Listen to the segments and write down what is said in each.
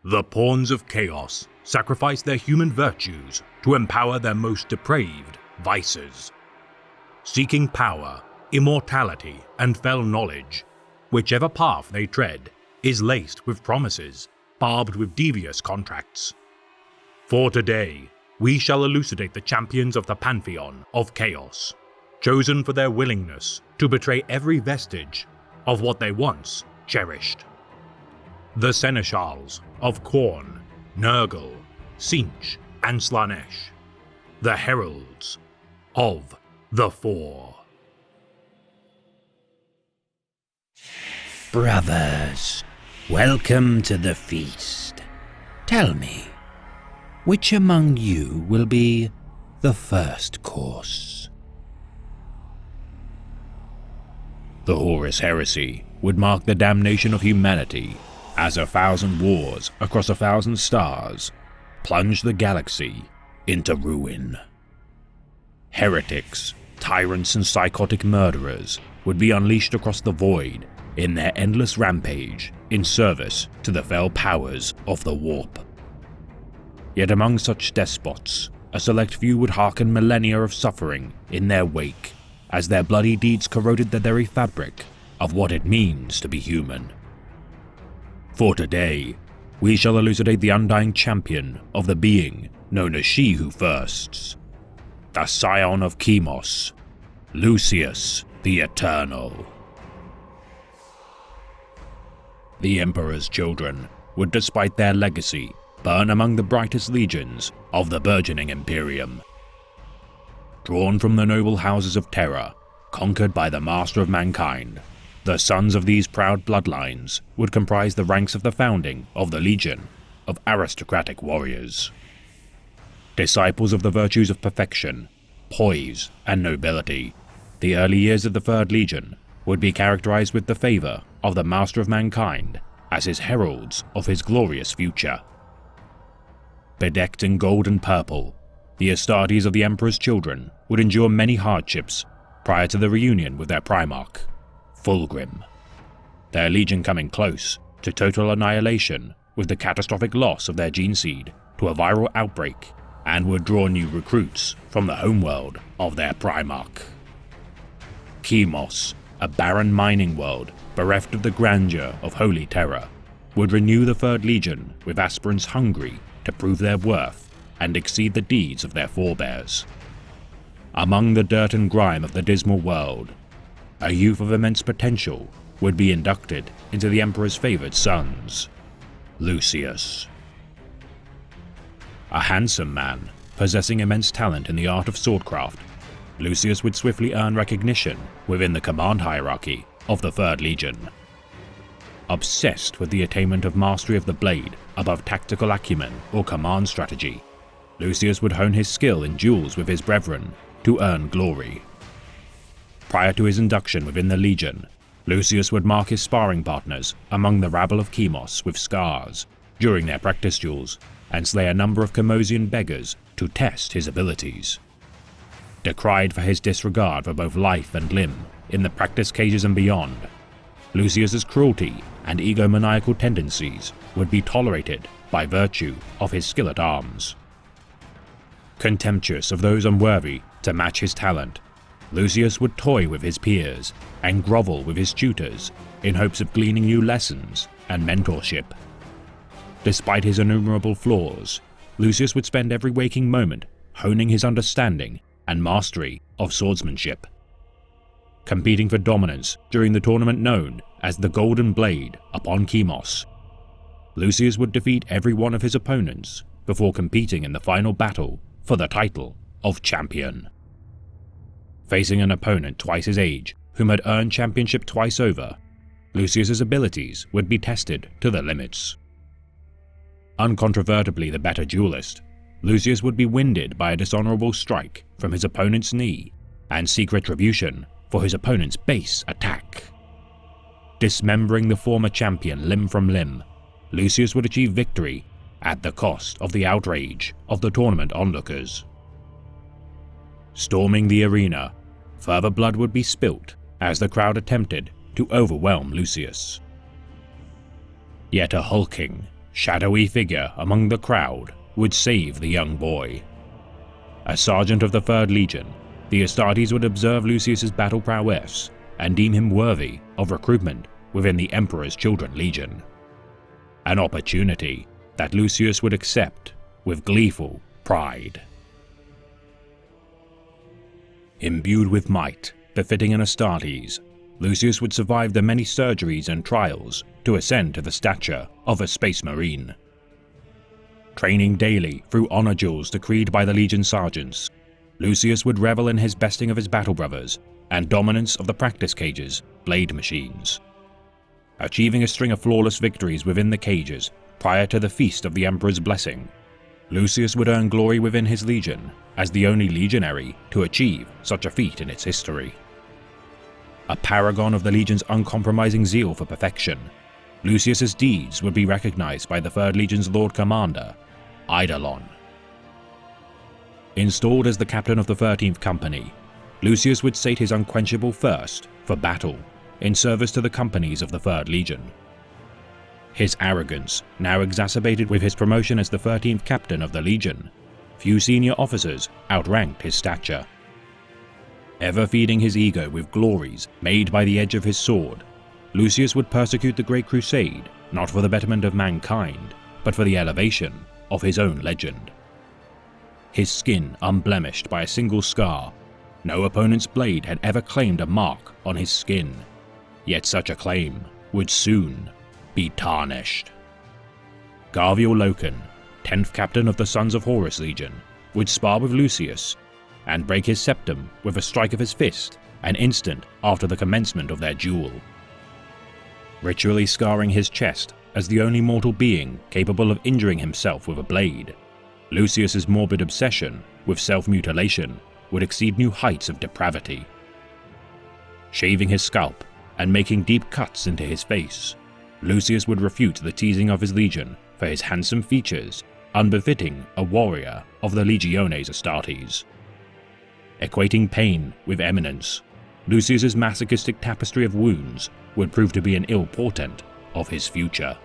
The pawns of chaos sacrifice their human virtues to empower their most depraved vices. Seeking power, immortality, and fell knowledge, whichever path they tread is laced with promises, barbed with devious contracts. For today, we shall elucidate the champions of the pantheon of chaos, chosen for their willingness to betray every vestige of what they once cherished. The Seneschals of Khorne, Nurgle, Tzeentch, and Slaanesh, the heralds of the Four. Brothers, welcome to the feast. Tell me, which among you will be the first course? The Horus Heresy would mark the damnation of humanity as 1,000 wars across 1,000 stars plunged the galaxy into ruin. Heretics, tyrants, and psychotic murderers would be unleashed across the void in their endless rampage in service to the fell powers of the Warp. Yet among such despots, a select few would hearken millennia of suffering in their wake as their bloody deeds corroded the very fabric of what it means to be human. For today, we shall elucidate the undying champion of the being known as She Who Firsts, the scion of Chemos, Lucius the Eternal. The Emperor's children would, despite their legacy, burn among the brightest legions of the burgeoning Imperium. Drawn from the noble houses of Terra, conquered by the Master of Mankind, the sons of these proud bloodlines would comprise the ranks of the founding of the Legion of aristocratic warriors. Disciples of the virtues of perfection, poise, and nobility, the early years of the Third Legion would be characterized with the favor of the Master of Mankind as his heralds of his glorious future. Bedecked in gold and purple, the Astartes of the Emperor's children would endure many hardships prior to the reunion with their Primarch, Fulgrim, their legion coming close to total annihilation with the catastrophic loss of their gene seed to a viral outbreak, and would draw new recruits from the homeworld of their Primarch. Chemos, a barren mining world bereft of the grandeur of Holy Terra, would renew the Third Legion with aspirants hungry to prove their worth and exceed the deeds of their forebears. Among the dirt and grime of the dismal world, a youth of immense potential would be inducted into the Emperor's favored sons, Lucius. A handsome man, possessing immense talent in the art of swordcraft, Lucius would swiftly earn recognition within the command hierarchy of the Third Legion. Obsessed with the attainment of mastery of the blade above tactical acumen or command strategy, Lucius would hone his skill in duels with his brethren to earn glory. Prior to his induction within the Legion, Lucius would mark his sparring partners among the rabble of Chemos with scars during their practice duels and slay a number of Chemosian beggars to test his abilities. Decried for his disregard for both life and limb in the practice cages and beyond, Lucius's cruelty and egomaniacal tendencies would be tolerated by virtue of his skill at arms. Contemptuous of those unworthy to match his talent, Lucius would toy with his peers and grovel with his tutors in hopes of gleaning new lessons and mentorship. Despite his innumerable flaws, Lucius would spend every waking moment honing his understanding and mastery of swordsmanship. Competing for dominance during the tournament known as the Golden Blade upon Chemos, Lucius would defeat every one of his opponents before competing in the final battle for the title of champion. Facing an opponent twice his age whom had earned championship twice over, Lucius's abilities would be tested to the limits. Uncontrovertibly the better duelist, Lucius would be winded by a dishonorable strike from his opponent's knee and seek retribution for his opponent's base attack. Dismembering the former champion limb from limb, Lucius would achieve victory at the cost of the outrage of the tournament onlookers. Storming the arena, further blood would be spilt as the crowd attempted to overwhelm Lucius. Yet a hulking, shadowy figure among the crowd would save the young boy. As sergeant of the 3rd Legion, the Astartes would observe Lucius's battle prowess and deem him worthy of recruitment within the Emperor's Children Legion. An opportunity that Lucius would accept with gleeful pride. Imbued with might befitting an Astartes, Lucius would survive the many surgeries and trials to ascend to the stature of a Space Marine. Training daily through honor duels decreed by the Legion sergeants, Lucius would revel in his besting of his battle brothers and dominance of the practice cages' blade machines. Achieving a string of flawless victories within the cages prior to the Feast of the Emperor's Blessing, Lucius would earn glory within his legion as the only legionary to achieve such a feat in its history. A paragon of the Legion's uncompromising zeal for perfection, Lucius's deeds would be recognized by the 3rd Legion's Lord Commander, Eidolon. Installed as the captain of the 13th Company, Lucius would sate his unquenchable thirst for battle in service to the companies of the 3rd Legion. His arrogance now exacerbated with his promotion as the 13th captain of the Legion. Few senior officers outranked his stature. Ever feeding his ego with glories made by the edge of his sword, Lucius would persecute the Great Crusade not for the betterment of mankind, but for the elevation of his own legend. His skin unblemished by a single scar, no opponent's blade had ever claimed a mark on his skin, yet such a claim would soon be tarnished. Garviel Loken, 10th captain of the Sons of Horus Legion, would spar with Lucius and break his septum with a strike of his fist an instant after the commencement of their duel. Ritually scarring his chest as the only mortal being capable of injuring himself with a blade, Lucius's morbid obsession with self-mutilation would exceed new heights of depravity. Shaving his scalp and making deep cuts into his face, Lucius would refute the teasing of his legion for his handsome features, unbefitting a warrior of the Legiones Astartes. Equating pain with eminence, Lucius's masochistic tapestry of wounds would prove to be an ill portent of his future.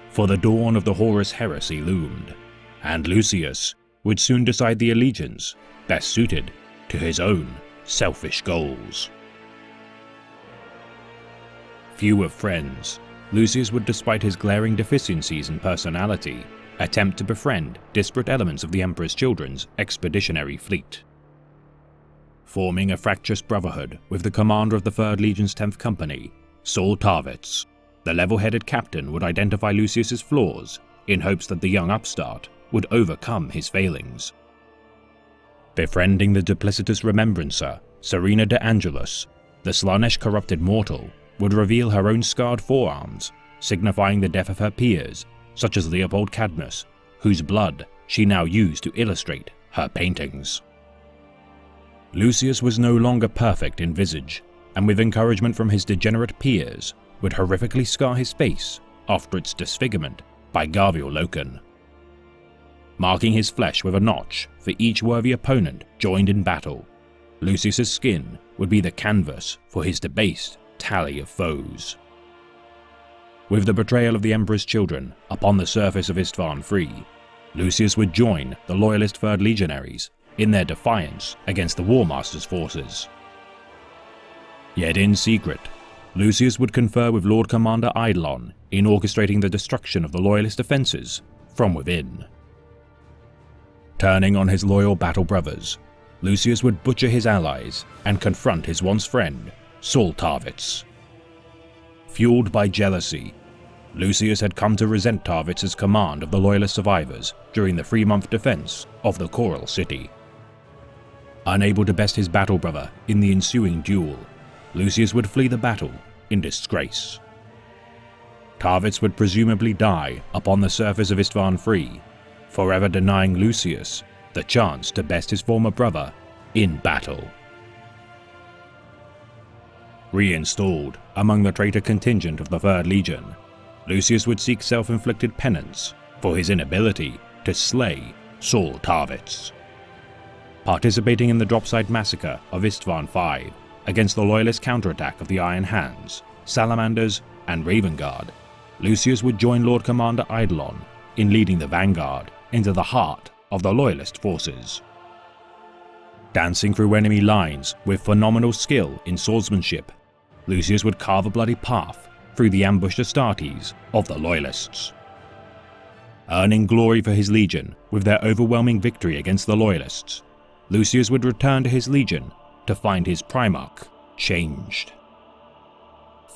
For the dawn of the Horus heresy loomed, and Lucius would soon decide the allegiance best suited to his own selfish goals. Few of friends, Lucius would, despite his glaring deficiencies in personality, attempt to befriend disparate elements of the Emperor's Children's expeditionary fleet. Forming a fractious brotherhood with the commander of the 3rd Legion's 10th Company, Saul Tarvitz, the level-headed captain would identify Lucius's flaws in hopes that the young upstart would overcome his failings. Befriending the duplicitous remembrancer, Serena de Angelus, the Slaanesh corrupted mortal would reveal her own scarred forearms, signifying the death of her peers, such as Leopold Cadmus, whose blood she now used to illustrate her paintings. Lucius was no longer perfect in visage, and with encouragement from his degenerate peers, would horrifically scar his face after its disfigurement by Garviel Loken. Marking his flesh with a notch for each worthy opponent joined in battle, Lucius's skin would be the canvas for his debased tally of foes. With the betrayal of the Emperor's children upon the surface of Istvan III, Lucius would join the loyalist 3rd Legionaries in their defiance against the War Master's forces. Yet in secret, Lucius would confer with Lord Commander Eidolon in orchestrating the destruction of the loyalist offences from within. Turning on his loyal battle brothers, Lucius would butcher his allies and confront his once friend, Saul Tarvitz. Fueled by jealousy, Lucius had come to resent Tarvitz's command of the loyalist survivors during the 3-month defense of the Coral City. Unable to best his battle brother in the ensuing duel, Lucius would flee the battle in disgrace. Tarvitz would presumably die upon the surface of Istvan III, forever denying Lucius the chance to best his former brother in battle. Reinstalled among the traitor contingent of the 3rd Legion, Lucius would seek self-inflicted penance for his inability to slay Saul Tarvitz. Participating in the Dropside massacre of Istvan V against the loyalist counterattack of the Iron Hands, Salamanders, and Raven Guard, Lucius would join Lord Commander Eidolon in leading the vanguard into the heart of the Loyalist forces. Dancing through enemy lines with phenomenal skill in swordsmanship, Lucius would carve a bloody path through the ambushed Astartes of the Loyalists. Earning glory for his legion with their overwhelming victory against the Loyalists, Lucius would return to his legion to find his Primarch changed.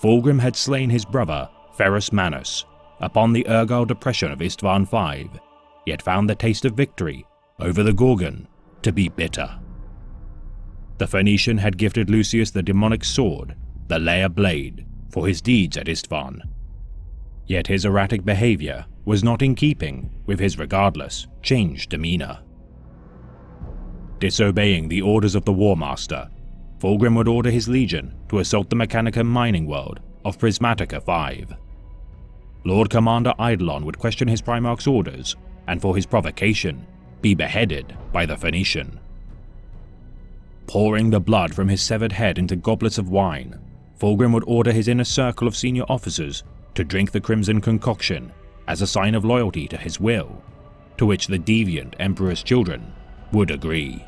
Fulgrim had slain his brother, Ferrus Manus, upon the Urgal depression of Istvan V, yet found the taste of victory over the Gorgon to be bitter. The Phoenician had gifted Lucius the demonic sword, the Leia Blade, for his deeds at Istvan. Yet his erratic behavior was not in keeping with his regardless, changed demeanor. Disobeying the orders of the War Master, Fulgrim would order his legion to assault the Mechanicum mining world of Prismatica V. Lord Commander Eidolon would question his Primarch's orders, and for his provocation, be beheaded by the Phoenician. Pouring the blood from his severed head into goblets of wine, Fulgrim would order his inner circle of senior officers to drink the crimson concoction as a sign of loyalty to his will, to which the deviant Emperor's children would agree.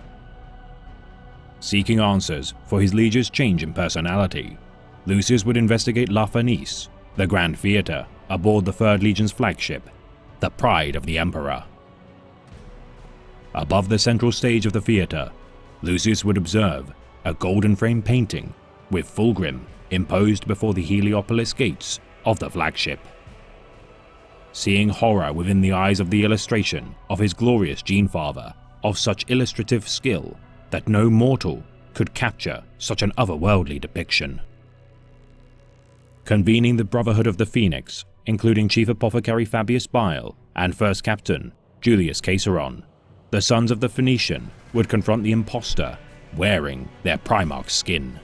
Seeking answers for his liege's change in personality, Lucius would investigate La Fenice, the Grand Theatre aboard the 3rd Legion's flagship, the Pride of the Emperor. Above the central stage of the theatre, Lucius would observe a golden frame painting with Fulgrim imposed before the Heliopolis gates of the flagship. Seeing horror within the eyes of the illustration of his glorious Genefather of such illustrative skill that no mortal could capture such an otherworldly depiction. Convening the Brotherhood of the Phoenix, including Chief Apothecary Fabius Bile and First Captain Julius Caesaron, the sons of the Phoenician would confront the impostor wearing their Primarch's skin.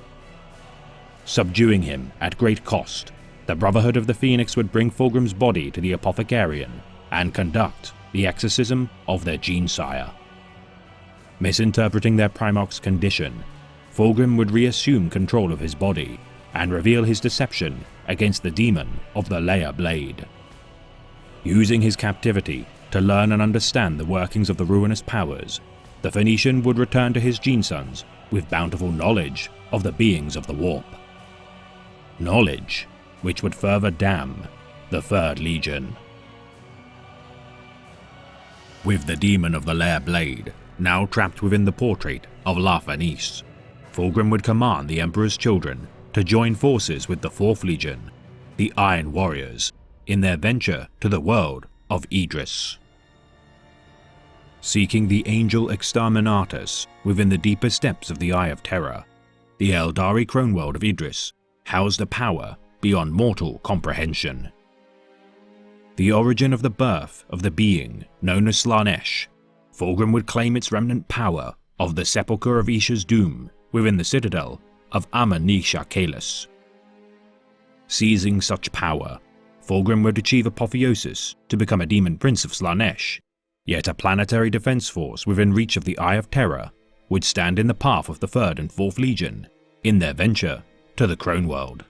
Subduing him at great cost, the Brotherhood of the Phoenix would bring Fulgrim's body to the Apothecarian and conduct the exorcism of their Genesire. Misinterpreting their Primarch's condition, Fulgrim would reassume control of his body and reveal his deception against the demon of the Leia Blade. Using his captivity to learn and understand the workings of the ruinous powers, the Phoenician would return to his Genesons with bountiful knowledge of the beings of the warp. Knowledge which would further damn the 3rd Legion. With the demon of the Leia Blade now trapped within the portrait of La Fenice, Fulgrim would command the Emperor's children to join forces with the 4th Legion, the Iron Warriors, in their venture to the world of Idris. Seeking the Angel Exterminatus within the deepest depths of the Eye of Terror, the Eldari Croneworld of Idris housed a power beyond mortal comprehension. The origin of the birth of the being known as Slaanesh, Fulgrim would claim its remnant power of the Sepulchre of Isha's Doom within the citadel of Ama-Nisha Kalis. Seizing such power, Fulgrim would achieve apotheosis to become a demon prince of Slaanesh, yet a planetary defense force within reach of the Eye of Terror would stand in the path of the 3rd and 4th Legion in their venture to the Croneworld.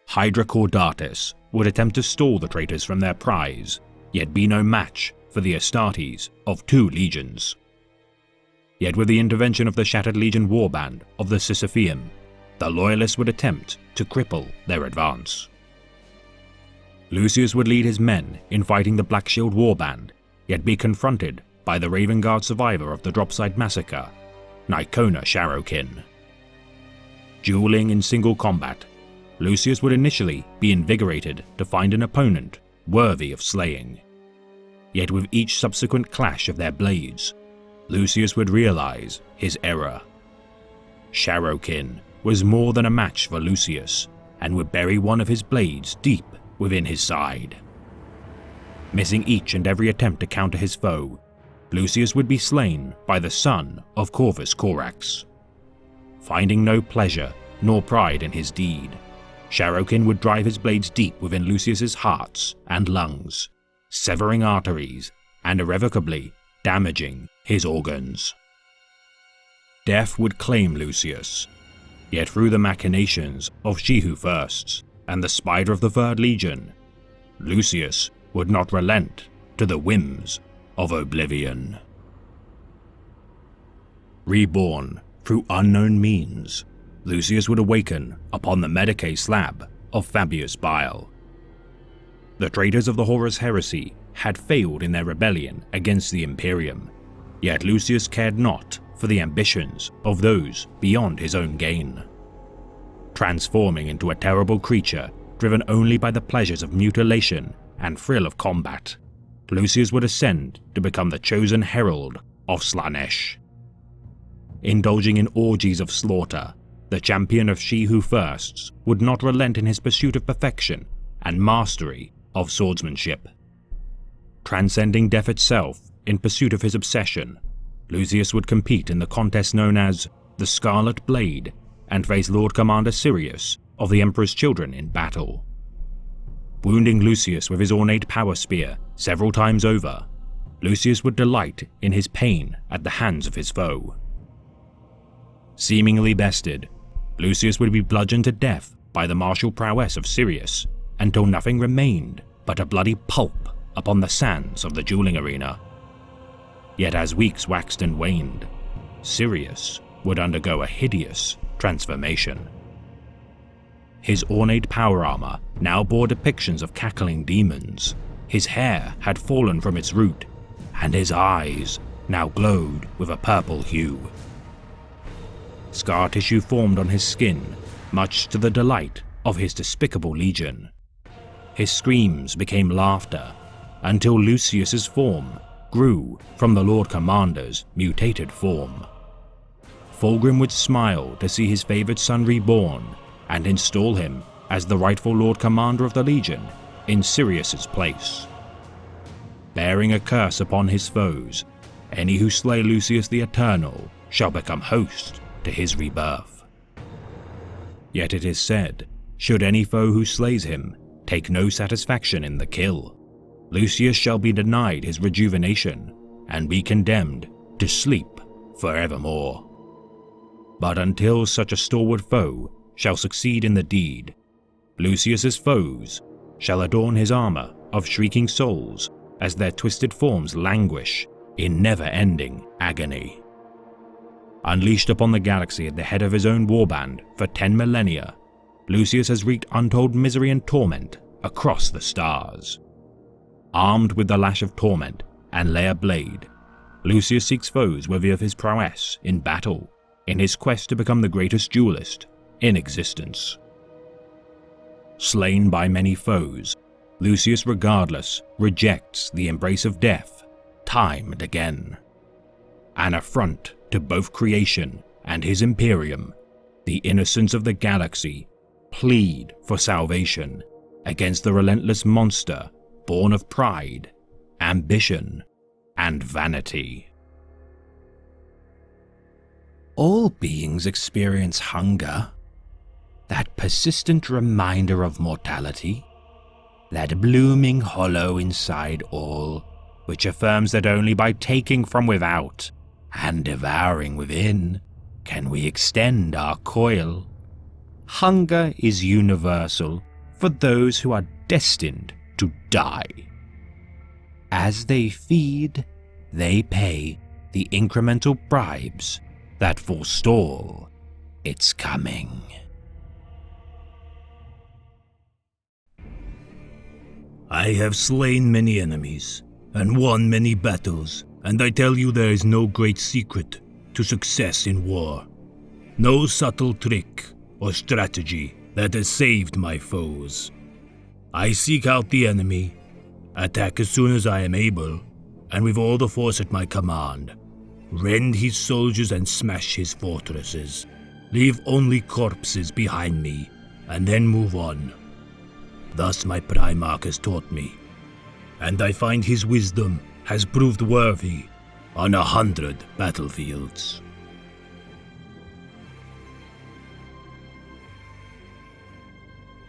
Hydra Caudatis would attempt to stall the traitors from their prize, yet be no match for the Astartes of 2 legions. Yet with the intervention of the Shattered Legion warband of the Sisypheum, the Loyalists would attempt to cripple their advance. Lucius would lead his men in fighting the Black Shield warband, yet be confronted by the Raven Guard survivor of the Dropside Massacre, Nikona Sharokin. Dueling in single combat, Lucius would initially be invigorated to find an opponent worthy of slaying. Yet with each subsequent clash of their blades, Lucius would realize his error. Sharokin was more than a match for Lucius, and would bury one of his blades deep within his side. Missing each and every attempt to counter his foe, Lucius would be slain by the son of Corvus Corax. Finding no pleasure nor pride in his deed, Sharokin would drive his blades deep within Lucius's hearts and lungs, severing arteries and irrevocably damaging his organs. Death would claim Lucius, yet through the machinations of She Who Firsts, and the Spider of the Third Legion, Lucius would not relent to the whims of oblivion. Reborn through unknown means, Lucius would awaken upon the Medicae slab of Fabius Bile. The traitors of the Horus Heresy had failed in their rebellion against the Imperium, yet Lucius cared not for the ambitions of those beyond his own gain. Transforming into a terrible creature driven only by the pleasures of mutilation and thrill of combat, Lucius would ascend to become the chosen herald of Slaanesh. Indulging in orgies of slaughter, the champion of She Who Thirsts would not relent in his pursuit of perfection and mastery of swordsmanship. Transcending death itself in pursuit of his obsession, Lucius would compete in the contest known as the Scarlet Blade and face Lord Commander Sirius of the Emperor's Children in battle. Wounding Lucius with his ornate power spear several times over, Lucius would delight in his pain at the hands of his foe. Seemingly bested, Lucius would be bludgeoned to death by the martial prowess of Sirius until nothing remained but a bloody pulp upon the sands of the dueling arena. Yet as weeks waxed and waned, Sirius would undergo a hideous transformation. His ornate power armor now bore depictions of cackling demons, his hair had fallen from its root, and his eyes now glowed with a purple hue. Scar tissue formed on his skin, much to the delight of his despicable legion. His screams became laughter, until Lucius's form grew from the Lord Commander's mutated form. Fulgrim would smile to see his favored son reborn and install him as the rightful Lord Commander of the Legion in Sirius's place. Bearing a curse upon his foes, any who slay Lucius the Eternal shall become host to his rebirth. Yet it is said, should any foe who slays him take no satisfaction in the kill, Lucius shall be denied his rejuvenation and be condemned to sleep forevermore. But until such a stalwart foe shall succeed in the deed, Lucius's foes shall adorn his armor of shrieking souls as their twisted forms languish in never-ending agony. Unleashed upon the galaxy at the head of his own warband for 10 millennia, Lucius has wreaked untold misery and torment across the stars. Armed with the Lash of Torment and Lair Blade, Lucius seeks foes worthy of his prowess in battle in his quest to become the greatest duelist in existence. Slain by many foes, Lucius regardless rejects the embrace of death time and again. An affront to both creation and his Imperium, the innocents of the galaxy plead for salvation against the relentless monster born of pride, ambition, and vanity. All beings experience hunger, that persistent reminder of mortality, that blooming hollow inside all, which affirms that only by taking from without and devouring within can we extend our coil. Hunger is universal for those who are destined to die. As they feed, they pay the incremental bribes that forestall its coming. I have slain many enemies and won many battles, and I tell you there is no great secret to success in war. No subtle trick or strategy that has saved my foes. I seek out the enemy, attack as soon as I am able, and with all the force at my command, rend his soldiers and smash his fortresses, leave only corpses behind me, and then move on. Thus my Primarch has taught me, and I find his wisdom has proved worthy on 100 battlefields.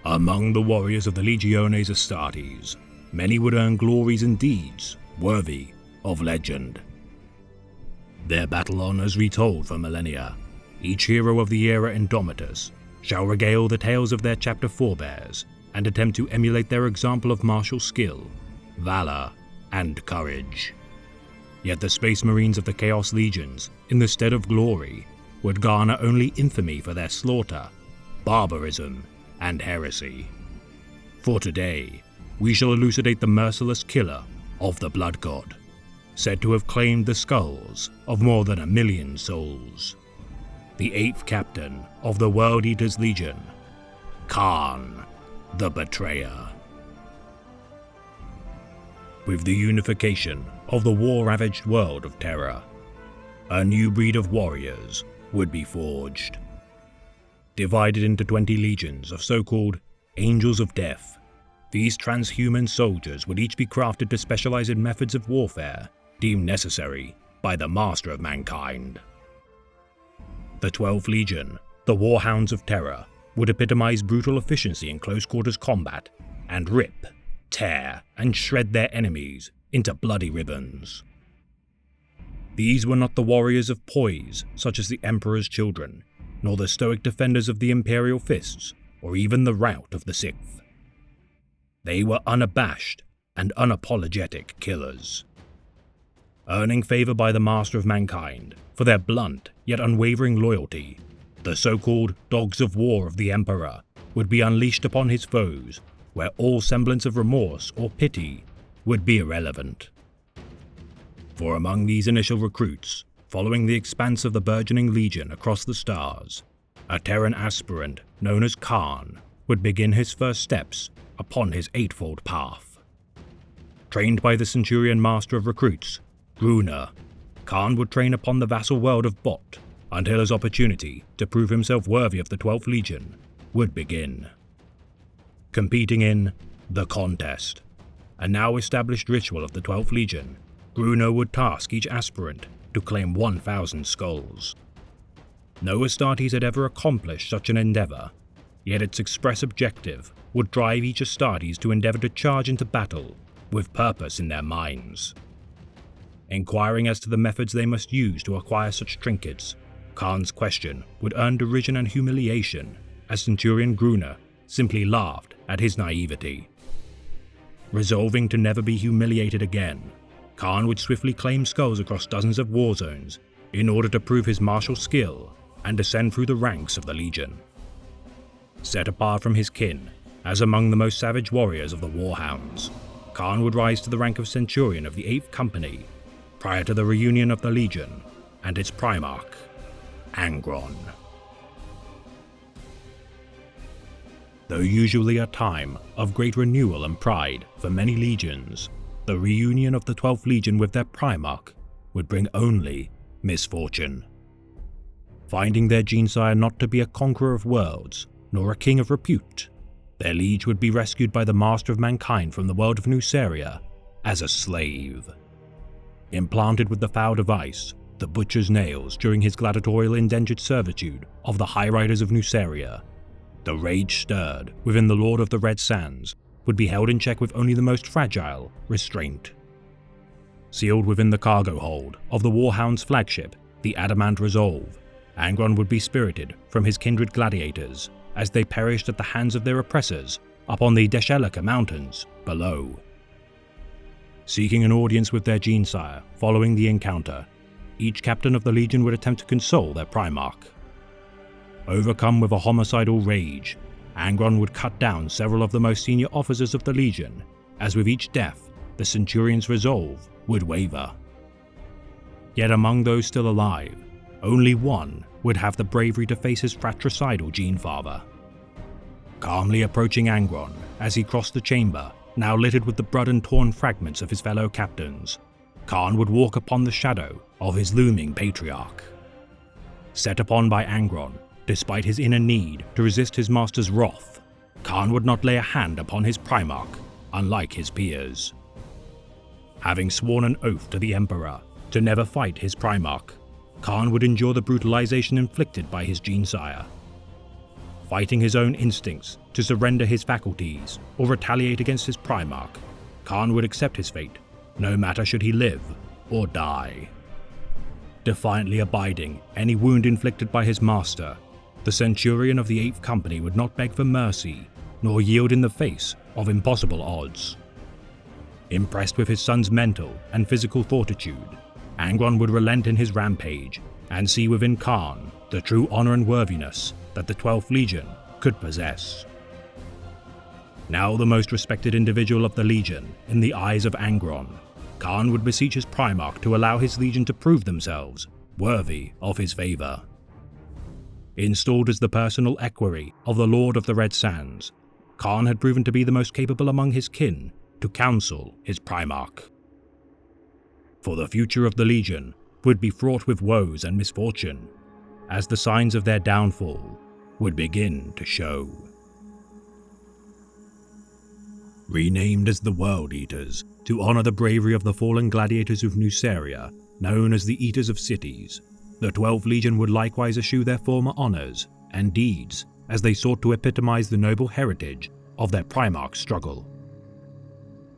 Among the warriors of the Legiones Astartes, many would earn glories and deeds worthy of legend. Their battle honors retold for millennia, each hero of the era Indomitus shall regale the tales of their chapter forebears and attempt to emulate their example of martial skill, valor, and courage. Yet the Space Marines of the Chaos Legions, in the stead of glory, would garner only infamy for their slaughter, barbarism, and heresy. For today, we shall elucidate the merciless killer of the Blood God, said to have claimed the skulls of more than 1 million souls. The 8th captain of the World Eaters Legion, Kharn the Betrayer. With the unification of the war-ravaged world of Terra, a new breed of warriors would be forged. Divided into 20 legions of so-called Angels of Death, these transhuman soldiers would each be crafted to specialize in methods of warfare deemed necessary by the Master of Mankind. The 12th Legion, the Warhounds of Terra, would epitomize brutal efficiency in close-quarters combat and rip, tear, and shred their enemies into bloody ribbons. These were not the warriors of poise, such as the Emperor's Children, nor the stoic defenders of the Imperial Fists, or even the Rout of the 6th. They were unabashed and unapologetic killers. Earning favor by the Master of Mankind for their blunt yet unwavering loyalty, the so-called Dogs of War of the Emperor would be unleashed upon his foes, where all semblance of remorse or pity would be irrelevant. For among these initial recruits, following the expanse of the burgeoning legion across the stars, a Terran aspirant known as Kharn would begin his first steps upon his eightfold path. Trained by the Centurion Master of Recruits, Gruner, Kharn would train upon the vassal world of Bot until his opportunity to prove himself worthy of the 12th Legion would begin. Competing in The Contest, a now established ritual of the 12th Legion, Gruner would task each aspirant to claim 1,000 skulls. No Astartes had ever accomplished such an endeavor, yet its express objective would drive each Astartes to endeavor to charge into battle with purpose in their minds. Inquiring as to the methods they must use to acquire such trinkets, Kharn's question would earn derision and humiliation, as Centurion Gruner simply laughed at his naivety. Resolving to never be humiliated again, Kharn would swiftly claim skulls across dozens of war zones in order to prove his martial skill and ascend through the ranks of the Legion. Set apart from his kin, as among the most savage warriors of the Warhounds, Kharn would rise to the rank of Centurion of the 8th Company, prior to the reunion of the Legion and its Primarch, Angron. Though usually a time of great renewal and pride for many legions, the reunion of the 12th Legion with their Primarch would bring only misfortune. Finding their Gene-Sire not to be a conqueror of worlds, nor a king of repute, their liege would be rescued by the Master of Mankind from the world of Nuceria as a slave. Implanted with the foul device, the Butcher's Nails, during his gladiatorial indentured servitude of the High Riders of Nuceria, the rage stirred within the Lord of the Red Sands would be held in check with only the most fragile restraint. Sealed within the cargo hold of the Warhound's flagship, the Adamant Resolve, Angron would be spirited from his kindred gladiators as they perished at the hands of their oppressors upon the Deshelika Mountains below. Seeking an audience with their Gene-Sire following the encounter, each captain of the Legion would attempt to console their Primarch. Overcome with a homicidal rage, Angron would cut down several of the most senior officers of the Legion, as with each death, the Centurion's resolve would waver. Yet among those still alive, only one would have the bravery to face his fratricidal Gene-Father. Calmly approaching Angron as he crossed the chamber, now littered with the blood and torn fragments of his fellow captains, Kharn would walk upon the shadow of his looming patriarch. Set upon by Angron, despite his inner need to resist his master's wrath, Kharn would not lay a hand upon his Primarch, unlike his peers. Having sworn an oath to the Emperor to never fight his Primarch, Kharn would endure the brutalization inflicted by his Gene-Sire. Fighting his own instincts to surrender his faculties or retaliate against his Primarch, Kharn would accept his fate, no matter should he live or die. Defiantly abiding any wound inflicted by his master, the Centurion of the 8th Company would not beg for mercy, nor yield in the face of impossible odds. Impressed with his son's mental and physical fortitude, Angron would relent in his rampage and see within Khan the true honor and worthiness that the 12th Legion could possess. Now the most respected individual of the Legion in the eyes of Angron, Khan would beseech his Primarch to allow his Legion to prove themselves worthy of his favor. Installed as the personal equerry of the Lord of the Red Sands, Khan had proven to be the most capable among his kin to counsel his Primarch. For the future of the Legion would be fraught with woes and misfortune, as the signs of their downfall would begin to show. Renamed as the World Eaters to honor the bravery of the fallen gladiators of Nuceria, known as the Eaters of Cities, the 12th Legion would likewise eschew their former honors and deeds as they sought to epitomize the noble heritage of their Primarch's struggle.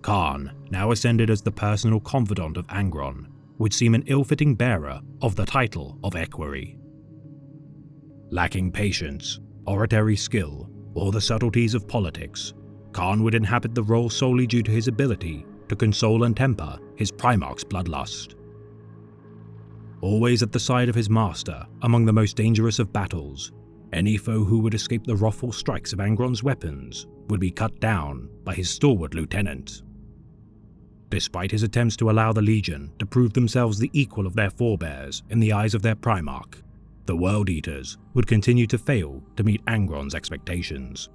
Khan, now ascended as the personal confidant of Angron, would seem an ill-fitting bearer of the title of equerry. Lacking patience, oratory skill, or the subtleties of politics, Khan would inhabit the role solely due to his ability to console and temper his Primarch's bloodlust. Always at the side of his master among the most dangerous of battles, any foe who would escape the wrathful strikes of Angron's weapons would be cut down by his stalwart lieutenant. Despite his attempts to allow the Legion to prove themselves the equal of their forebears in the eyes of their Primarch, the World Eaters would continue to fail to meet Angron's expectations.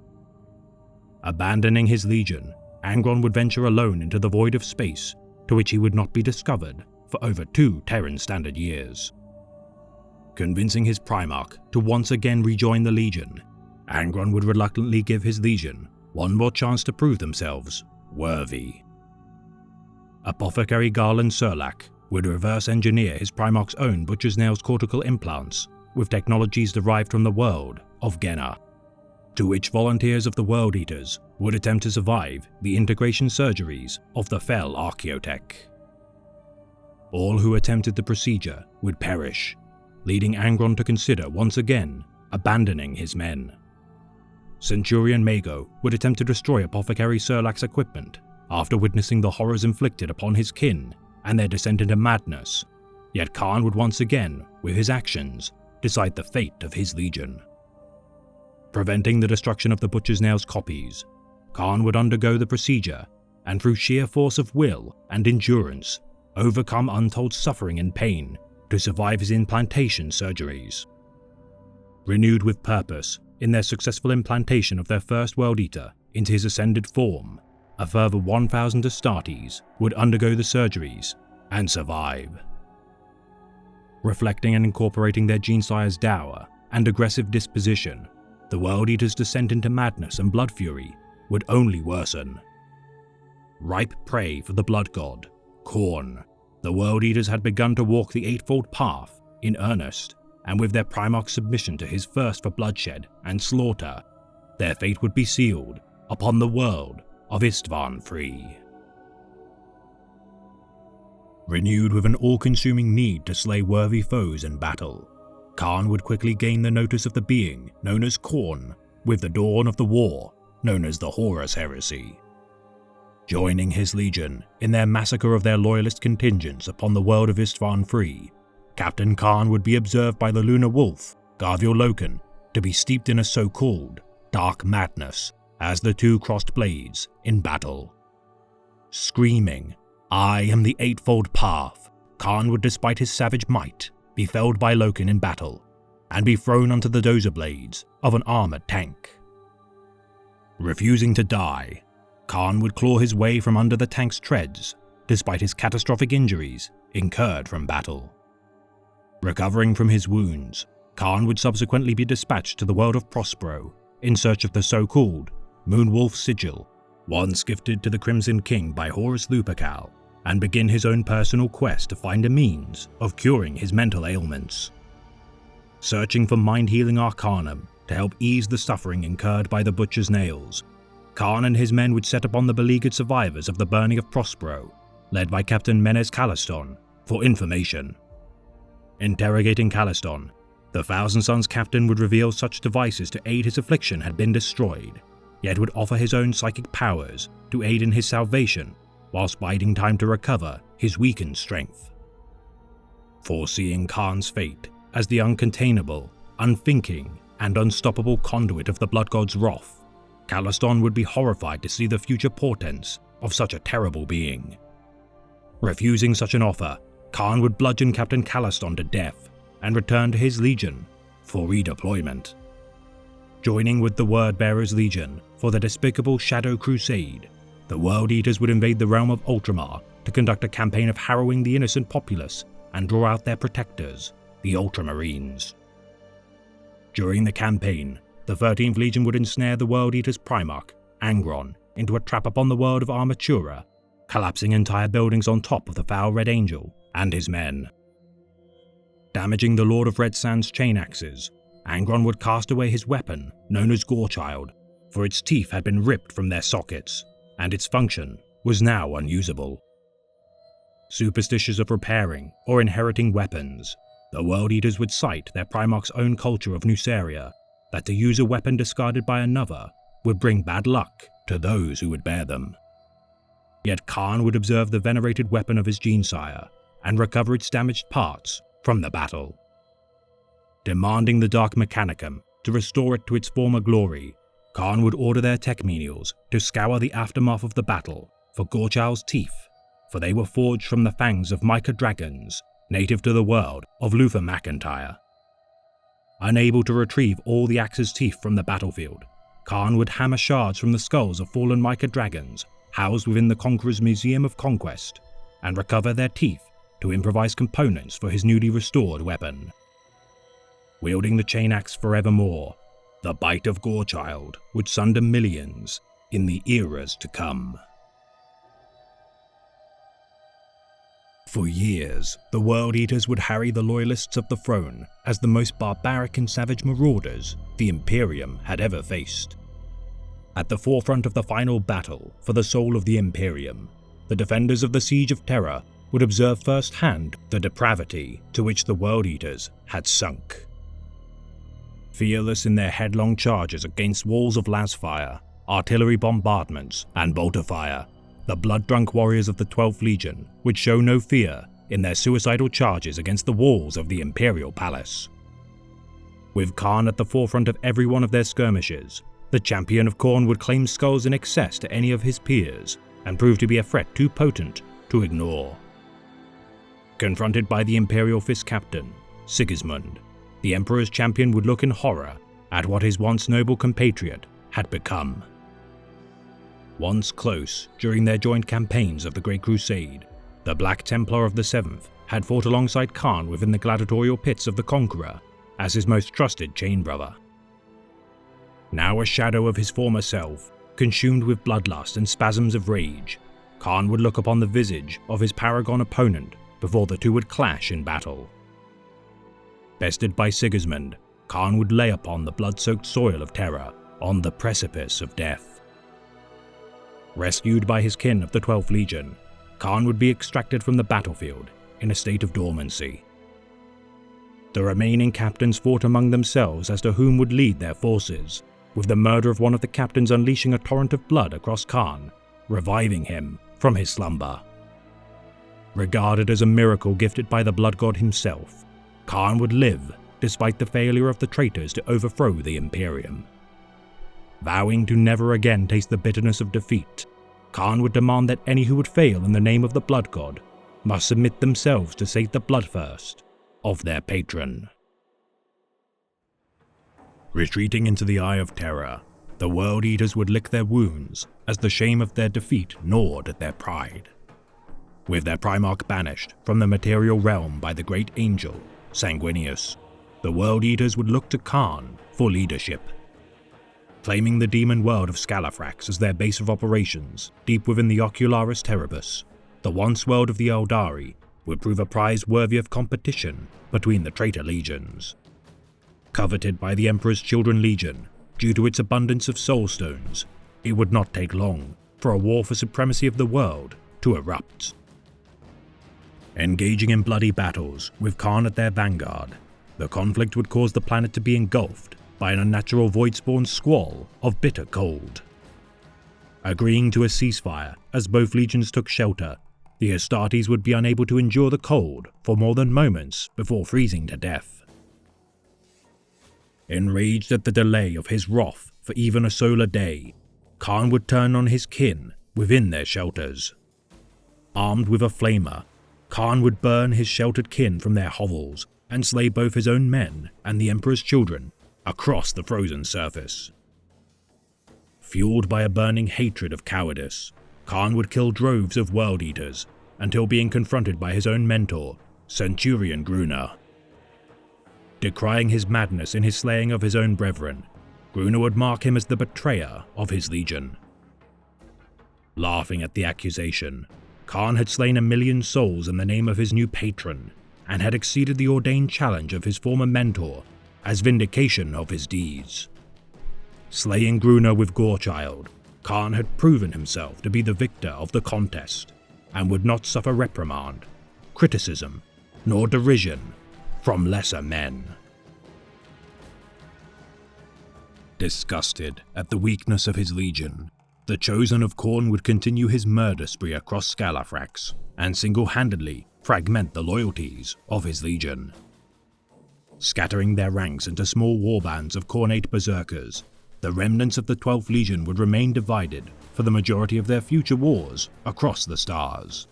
Abandoning his Legion, Angron would venture alone into the void of space, to which he would not be discovered for over 2 Terran Standard years. Convincing his Primarch to once again rejoin the Legion, Angron would reluctantly give his Legion one more chance to prove themselves worthy. Apothecary Garland Surlak would reverse engineer his Primarch's own Butcher's Nails cortical implants with technologies derived from the world of Genna, to which volunteers of the World Eaters would attempt to survive the integration surgeries of the Fel Archaeotech. All who attempted the procedure would perish, leading Angron to consider once again abandoning his men. Centurion Mago would attempt to destroy Apothecary Surlak's equipment after witnessing the horrors inflicted upon his kin and their descent into madness, yet Khan would once again, with his actions, decide the fate of his Legion. Preventing the destruction of the Butcher's Nails copies, Khan would undergo the procedure and through sheer force of will and endurance overcome untold suffering and pain to survive his implantation surgeries. Renewed with purpose in their successful implantation of their first World Eater into his ascended form, a further 1,000 Astartes would undergo the surgeries and survive. Reflecting and incorporating their Genesire's dour and aggressive disposition, the World Eater's descent into madness and blood fury would only worsen. Ripe prey for the Blood God, Khorne, the World Eaters had begun to walk the Eightfold Path in earnest, and with their Primarch's submission to his thirst for bloodshed and slaughter, their fate would be sealed upon the world of Istvan Free. Renewed with an all-consuming need to slay worthy foes in battle, Khan would quickly gain the notice of the being known as Khorne with the dawn of the war known as the Horus Heresy. Joining his Legion in their massacre of their loyalist contingents upon the world of Istvan Free, Captain Khan would be observed by the Lunar Wolf, Garviel Loken, to be steeped in a so-called dark madness as the two crossed blades in battle. Screaming, "I am the Eightfold Path," Khan would, despite his savage might, be felled by Loken in battle and be thrown onto the dozer blades of an armored tank. Refusing to die, Khan would claw his way from under the tank's treads, despite his catastrophic injuries incurred from battle. Recovering from his wounds, Khan would subsequently be dispatched to the world of Prospero in search of the so-called Moonwolf Sigil, once gifted to the Crimson King by Horus Lupercal, and begin his own personal quest to find a means of curing his mental ailments. Searching for mind-healing arcanum to help ease the suffering incurred by the Butcher's Nails, Khan and his men would set upon the beleaguered survivors of the burning of Prospero, led by Captain Menez Calliston, for information. Interrogating Calliston, The Thousand Sons captain would reveal such devices to aid his affliction had been destroyed, yet would offer his own psychic powers to aid in his salvation whilst biding time to recover his weakened strength. Foreseeing Khan's fate as the uncontainable, unthinking, and unstoppable conduit of the Blood God's wrath, Calaston would be horrified to see the future portents of such a terrible being. Refusing such an offer, Khan would bludgeon Captain Calaston to death and return to his legion for redeployment. Joining with the Wordbearers Legion for the despicable Shadow Crusade, the World Eaters would invade the realm of Ultramar to conduct a campaign of harrowing the innocent populace and draw out their protectors, the Ultramarines. During the campaign, the 13th Legion would ensnare the World Eaters' Primarch, Angron, into a trap upon the world of Armatura, collapsing entire buildings on top of the foul Red Angel and his men. Damaging the Lord of Red Sand's chain axes, Angron would cast away his weapon, known as Gorechild, for its teeth had been ripped from their sockets, and its function was now unusable. Superstitious of repairing or inheriting weapons, the World Eaters would cite their Primarch's own culture of Nuceria, that to use a weapon discarded by another would bring bad luck to those who would bear them. Yet Khan would observe the venerated weapon of his Genesire and recover its damaged parts from the battle. Demanding the Dark Mechanicum to restore it to its former glory, Khan would order their tech menials to scour the aftermath of the battle for Gorechild's teeth, for they were forged from the fangs of Myca dragons, native to the world of Luther McIntyre. Unable to retrieve all the axe's teeth from the battlefield, Khan would hammer shards from the skulls of fallen Myca dragons housed within the Conqueror's Museum of Conquest, and recover their teeth to improvise components for his newly restored weapon. Wielding the chain axe forevermore, the bite of Gorechild would sunder millions in the eras to come. For years, the World Eaters would harry the loyalists of the throne as the most barbaric and savage marauders the Imperium had ever faced. At the forefront of the final battle for the soul of the Imperium, the defenders of the Siege of Terra would observe firsthand the depravity to which the World Eaters had sunk. Fearless in their headlong charges against walls of lasfire, artillery bombardments, and bolter fire, the blood-drunk warriors of the 12th Legion would show no fear in their suicidal charges against the walls of the Imperial Palace. With Khan at the forefront of every one of their skirmishes, the Champion of Khorne would claim skulls in excess to any of his peers and prove to be a threat too potent to ignore. Confronted by the Imperial Fist Captain, Sigismund, the Emperor's champion would look in horror at what his once noble compatriot had become. Once close during their joint campaigns of the Great Crusade, the Black Templar of the 7th had fought alongside Khan within the gladiatorial pits of the Conqueror as his most trusted chain brother. Now a shadow of his former self, consumed with bloodlust and spasms of rage, Khan would look upon the visage of his paragon opponent before the two would clash in battle. Bested by Sigismund, Khan would lay upon the blood-soaked soil of Terra on the precipice of death. Rescued by his kin of the 12th Legion, Khan would be extracted from the battlefield in a state of dormancy. The remaining captains fought among themselves as to whom would lead their forces, with the murder of one of the captains unleashing a torrent of blood across Khan, reviving him from his slumber. Regarded as a miracle gifted by the Blood God himself, Khan would live despite the failure of the traitors to overthrow the Imperium. Vowing to never again taste the bitterness of defeat, Khan would demand that any who would fail in the name of the Blood God must submit themselves to sate the bloodthirst of their patron. Retreating into the Eye of Terror, the World Eaters would lick their wounds as the shame of their defeat gnawed at their pride. With their Primarch banished from the material realm by the Great Angel, Sanguinius, the World Eaters would look to Khan for leadership. Claiming the demon world of Scalathrax as their base of operations deep within the Ocularis Terribus, the once world of the Eldari would prove a prize worthy of competition between the traitor legions. Coveted by the Emperor's Children Legion due to its abundance of soul stones, it would not take long for a war for supremacy of the world to erupt. Engaging in bloody battles with Khan at their vanguard, The conflict would cause the planet to be engulfed by an unnatural void-spawn squall of bitter cold. Agreeing to a ceasefire as both legions took shelter, the Astartes would be unable to endure the cold for more than moments before freezing to death. Enraged at the delay of his wrath for even a solar day, Kharn would turn on his kin within their shelters. Armed with a flamer, Kharn would burn his sheltered kin from their hovels and slay both his own men and the Emperor's children across the frozen surface. Fueled by a burning hatred of cowardice, Kharn would kill droves of World Eaters until being confronted by his own mentor, Centurion Gruner. Decrying his madness in his slaying of his own brethren, Gruner would mark him as the betrayer of his legion. Laughing at the accusation, Kharn had slain 1 million souls in the name of his new patron, and had exceeded the ordained challenge of his former mentor as vindication of his deeds. Slaying Gruner with Gorechild, Kharn had proven himself to be the victor of the contest, and would not suffer reprimand, criticism, nor derision from lesser men. Disgusted at the weakness of his legion, the Chosen of Khorne would continue his murder spree across Scalathrax, and single-handedly fragment the loyalties of his legion. Scattering their ranks into small warbands of Khornate berserkers, the remnants of the 12th Legion would remain divided for the majority of their future wars across the stars.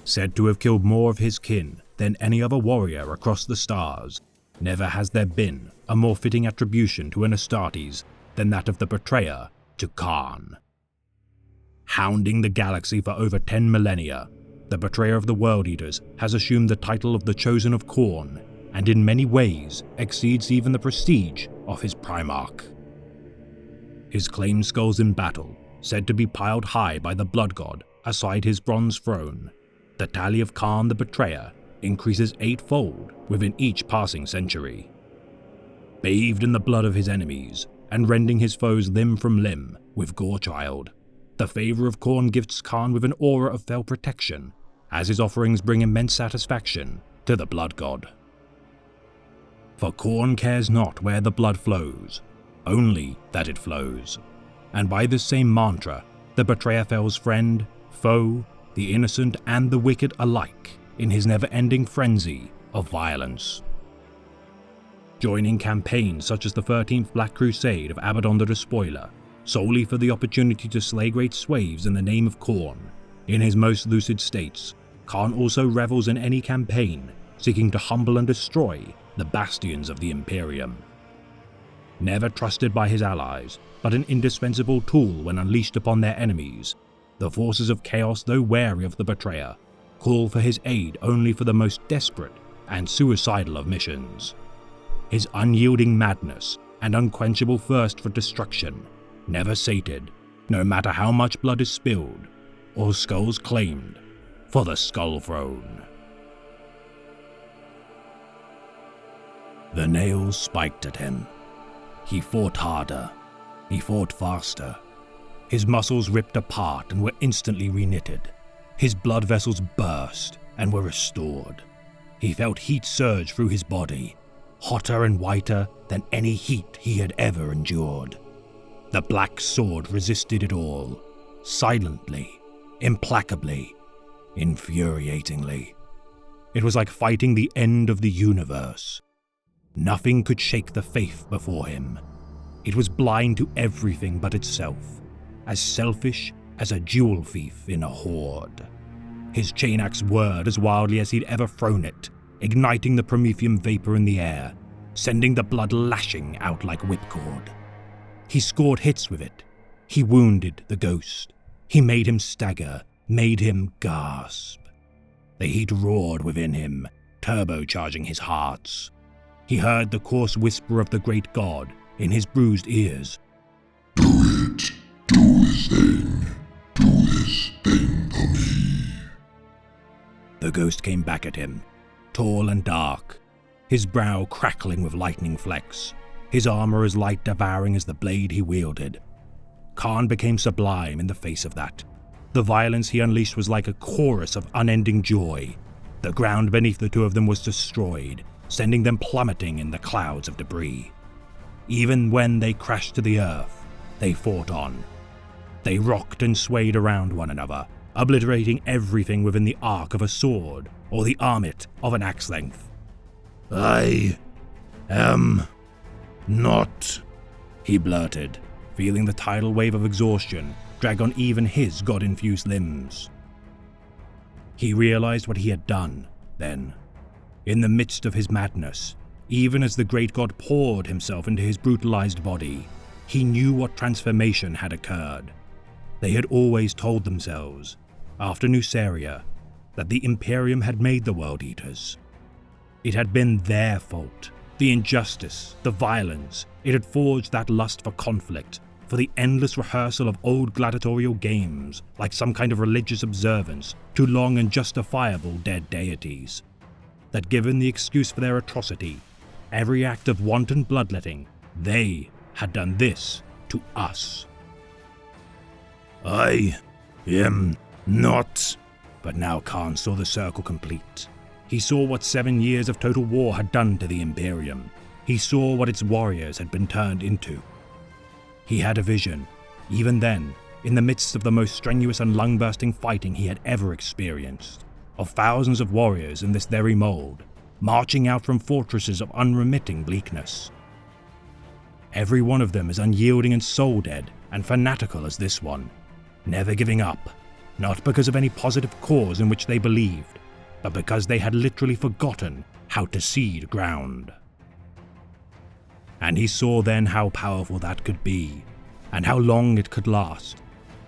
Said to have killed more of his kin than any other warrior across the stars, never has there been a more fitting attribution to an Astartes than that of the betrayer to Kharn. Hounding the galaxy for over 10 millennia, the betrayer of the World Eaters has assumed the title of the Chosen of Khorne, and in many ways exceeds even the prestige of his Primarch. His claimed skulls in battle, said to be piled high by the Blood God aside his bronze throne, the tally of Kharn the Betrayer increases 8-fold within each passing century. Bathed in the blood of his enemies, and rending his foes limb from limb with Gorechild, the favor of Khorne gifts Kharn with an aura of fell protection, as his offerings bring immense satisfaction to the Blood God. For Khorne cares not where the blood flows, only that it flows, and by this same mantra, the betrayer fells friend, foe, the innocent and the wicked alike in his never-ending frenzy of violence. Joining campaigns such as the 13th Black Crusade of Abaddon the Despoiler, solely for the opportunity to slay great swaves in the name of Khorne, in his most lucid states, Kharn also revels in any campaign seeking to humble and destroy the bastions of the Imperium. Never trusted by his allies, but an indispensable tool when unleashed upon their enemies, the forces of chaos, though wary of the betrayer, call for his aid only for the most desperate and suicidal of missions. His unyielding madness and unquenchable thirst for destruction, never sated, no matter how much blood is spilled or skulls claimed for the Skull Throne. The nails spiked at him. He fought harder. He fought faster. His muscles ripped apart and were instantly reknitted. His blood vessels burst and were restored. He felt heat surge through his body, hotter and whiter than any heat he had ever endured. The black sword resisted it all, silently, implacably, infuriatingly. It was like fighting the end of the universe. Nothing could shake the faith before him. It was blind to everything but itself, as selfish as a jewel thief in a hoard. His chain axe whirred as wildly as he'd ever thrown it, igniting the promethium vapor in the air, sending the blood lashing out like whipcord. He scored hits with it. He wounded the ghost. He made him stagger, made him gasp. The heat roared within him, turbocharging his hearts. He heard the coarse whisper of the great god in his bruised ears. Do it. Do this thing. Do this thing for me. The ghost came back at him, tall and dark, his brow crackling with lightning flecks, his armor as light devouring as the blade he wielded. Kharn became sublime in the face of that. The violence he unleashed was like a chorus of unending joy. The ground beneath the two of them was destroyed, sending them plummeting in the clouds of debris. Even when they crashed to the earth, they fought on. They rocked and swayed around one another, obliterating everything within the arc of a sword or the armlet of an axe length. "I am not," he blurted, feeling the tidal wave of exhaustion drag on even his god-infused limbs. He realized what he had done, then. In the midst of his madness, even as the great god poured himself into his brutalized body, he knew what transformation had occurred. They had always told themselves, after Nuceria, that the Imperium had made the World Eaters. It had been their fault. The injustice, the violence, it had forged that lust for conflict, for the endless rehearsal of old gladiatorial games, like some kind of religious observance to long and justifiable dead deities. That given the excuse for their atrocity, every act of wanton bloodletting, they had done this to us. "I am not." But now Khan saw the circle complete. He saw what 7 years of total war had done to the Imperium. He saw what its warriors had been turned into. He had a vision, even then, in the midst of the most strenuous and lung-bursting fighting he had ever experienced, of thousands of warriors in this very mold, marching out from fortresses of unremitting bleakness. Every one of them as unyielding and soul-dead and fanatical as this one, never giving up, not because of any positive cause in which they believed, but because they had literally forgotten how to seed ground. And he saw then how powerful that could be, and how long it could last,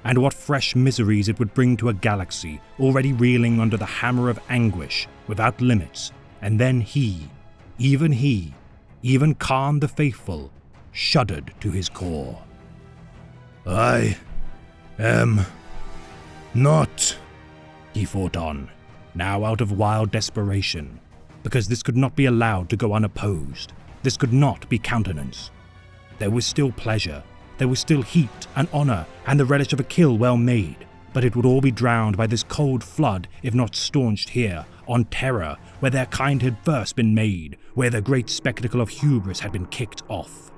and what fresh miseries it would bring to a galaxy already reeling under the hammer of anguish without limits. And then he, even Khan the Faithful, shuddered to his core. "I am not," he fought on, now out of wild desperation, because this could not be allowed to go unopposed. This could not be countenanced. There was still pleasure, there was still heat and honor and the relish of a kill well made, but it would all be drowned by this cold flood if not staunched here, on Terra, where their kind had first been made, where the great spectacle of hubris had been kicked off.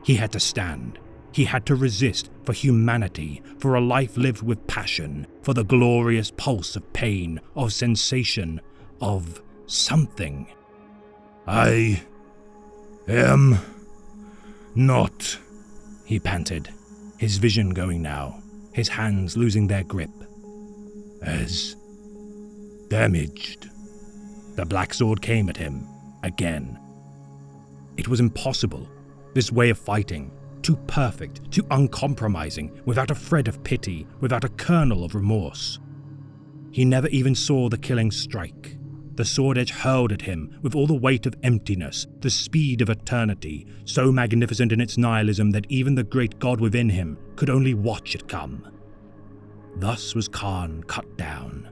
He had to stand. He had to resist for humanity, for a life lived with passion, for the glorious pulse of pain, of sensation, of something. "I am not," he panted, his vision going now, his hands losing their grip. "as damaged." The black sword came at him, again. It was impossible, this way of fighting, too perfect, too uncompromising, without a thread of pity, without a kernel of remorse. He never even saw the killing strike. The sword edge hurled at him with all the weight of emptiness, the speed of eternity, so magnificent in its nihilism that even the great god within him could only watch it come. Thus was Khan cut down.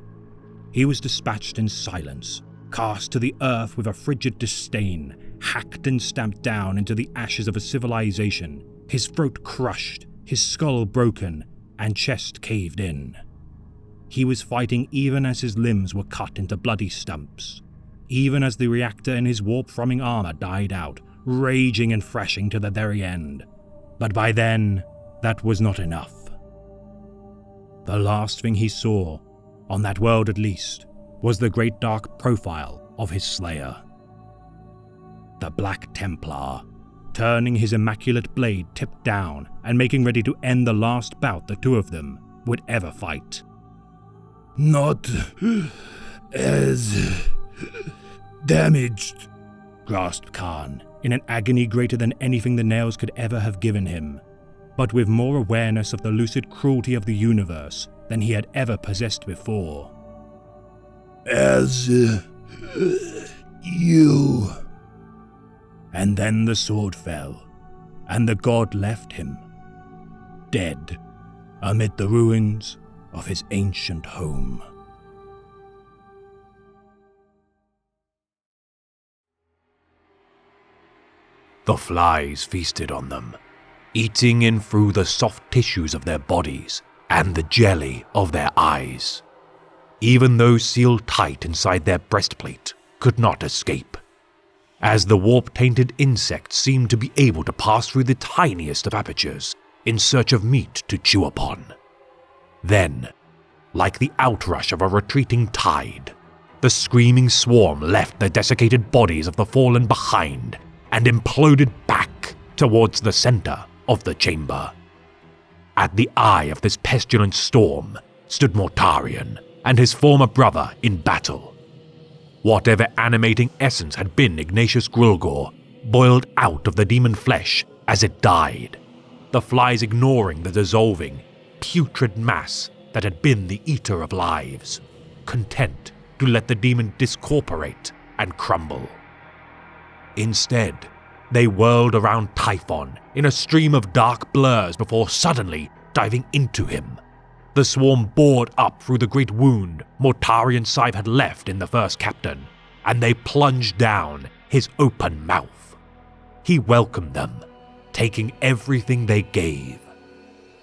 He was dispatched in silence, cast to the earth with a frigid disdain, hacked and stamped down into the ashes of a civilization, his throat crushed, his skull broken, and chest caved in. He was fighting even as his limbs were cut into bloody stumps, even as the reactor in his warp-throbbing armor died out, raging and thrashing to the very end. But by then, that was not enough. The last thing he saw, on that world at least, was the great dark profile of his slayer. The Black Templar, turning his immaculate blade tipped down and making ready to end the last bout the two of them would ever fight. "Not as damaged," gasped Khan, in an agony greater than anything the nails could ever have given him, but with more awareness of the lucid cruelty of the universe than he had ever possessed before. "As you." And then the sword fell, and the god left him, dead, amid the ruins of his ancient home. The flies feasted on them, eating in through the soft tissues of their bodies and the jelly of their eyes. Even those sealed tight inside their breastplate could not escape. as the warp-tainted insects seemed to be able to pass through the tiniest of apertures in search of meat to chew upon. Then, like the outrush of a retreating tide, the screaming swarm left the desiccated bodies of the fallen behind and imploded back towards the center of the chamber. At the eye of this pestilent storm stood Mortarion and his former brother in battle. Whatever animating essence had been Ignatius Grulgor boiled out of the demon flesh as it died, the flies ignoring the dissolving, putrid mass that had been the eater of lives, content to let the demon discorporate and crumble. Instead, they whirled around Typhon in a stream of dark blurs before suddenly diving into him. The swarm bored up through the great wound Mortarion Scythe had left in the first captain, and they plunged down his open mouth. He welcomed them, taking everything they gave.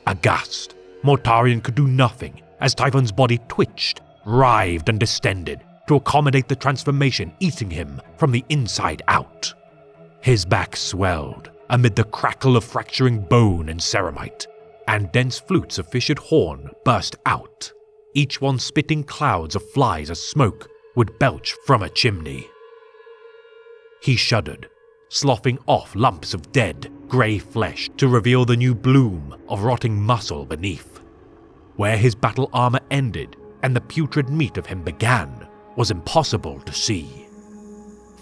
Aghast, Mortarion could do nothing as Typhon's body twitched, writhed and distended to accommodate the transformation eating him from the inside out. His back swelled amid the crackle of fracturing bone and ceramite, and dense flutes of fissured horn burst out, each one spitting clouds of flies as smoke would belch from a chimney. He shuddered, sloughing off lumps of dead, grey flesh to reveal the new bloom of rotting muscle beneath. Where his battle armor ended and the putrid meat of him began was impossible to see.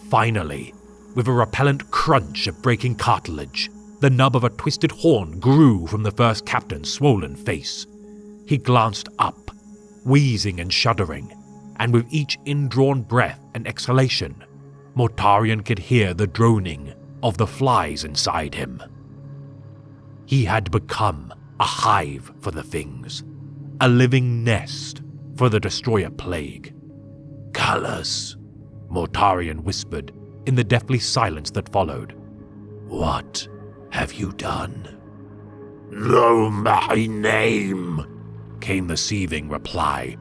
Finally, with a repellent crunch of breaking cartilage, the nub of a twisted horn grew from the first captain's swollen face. He glanced up, wheezing and shuddering, and with each indrawn breath and exhalation, Mortarion could hear the droning of the flies inside him. He had become a hive for the things, a living nest for the destroyer plague. "Callus," Mortarion whispered in the deathly silence that followed. "What have you done?" "Know my name," came the seething reply.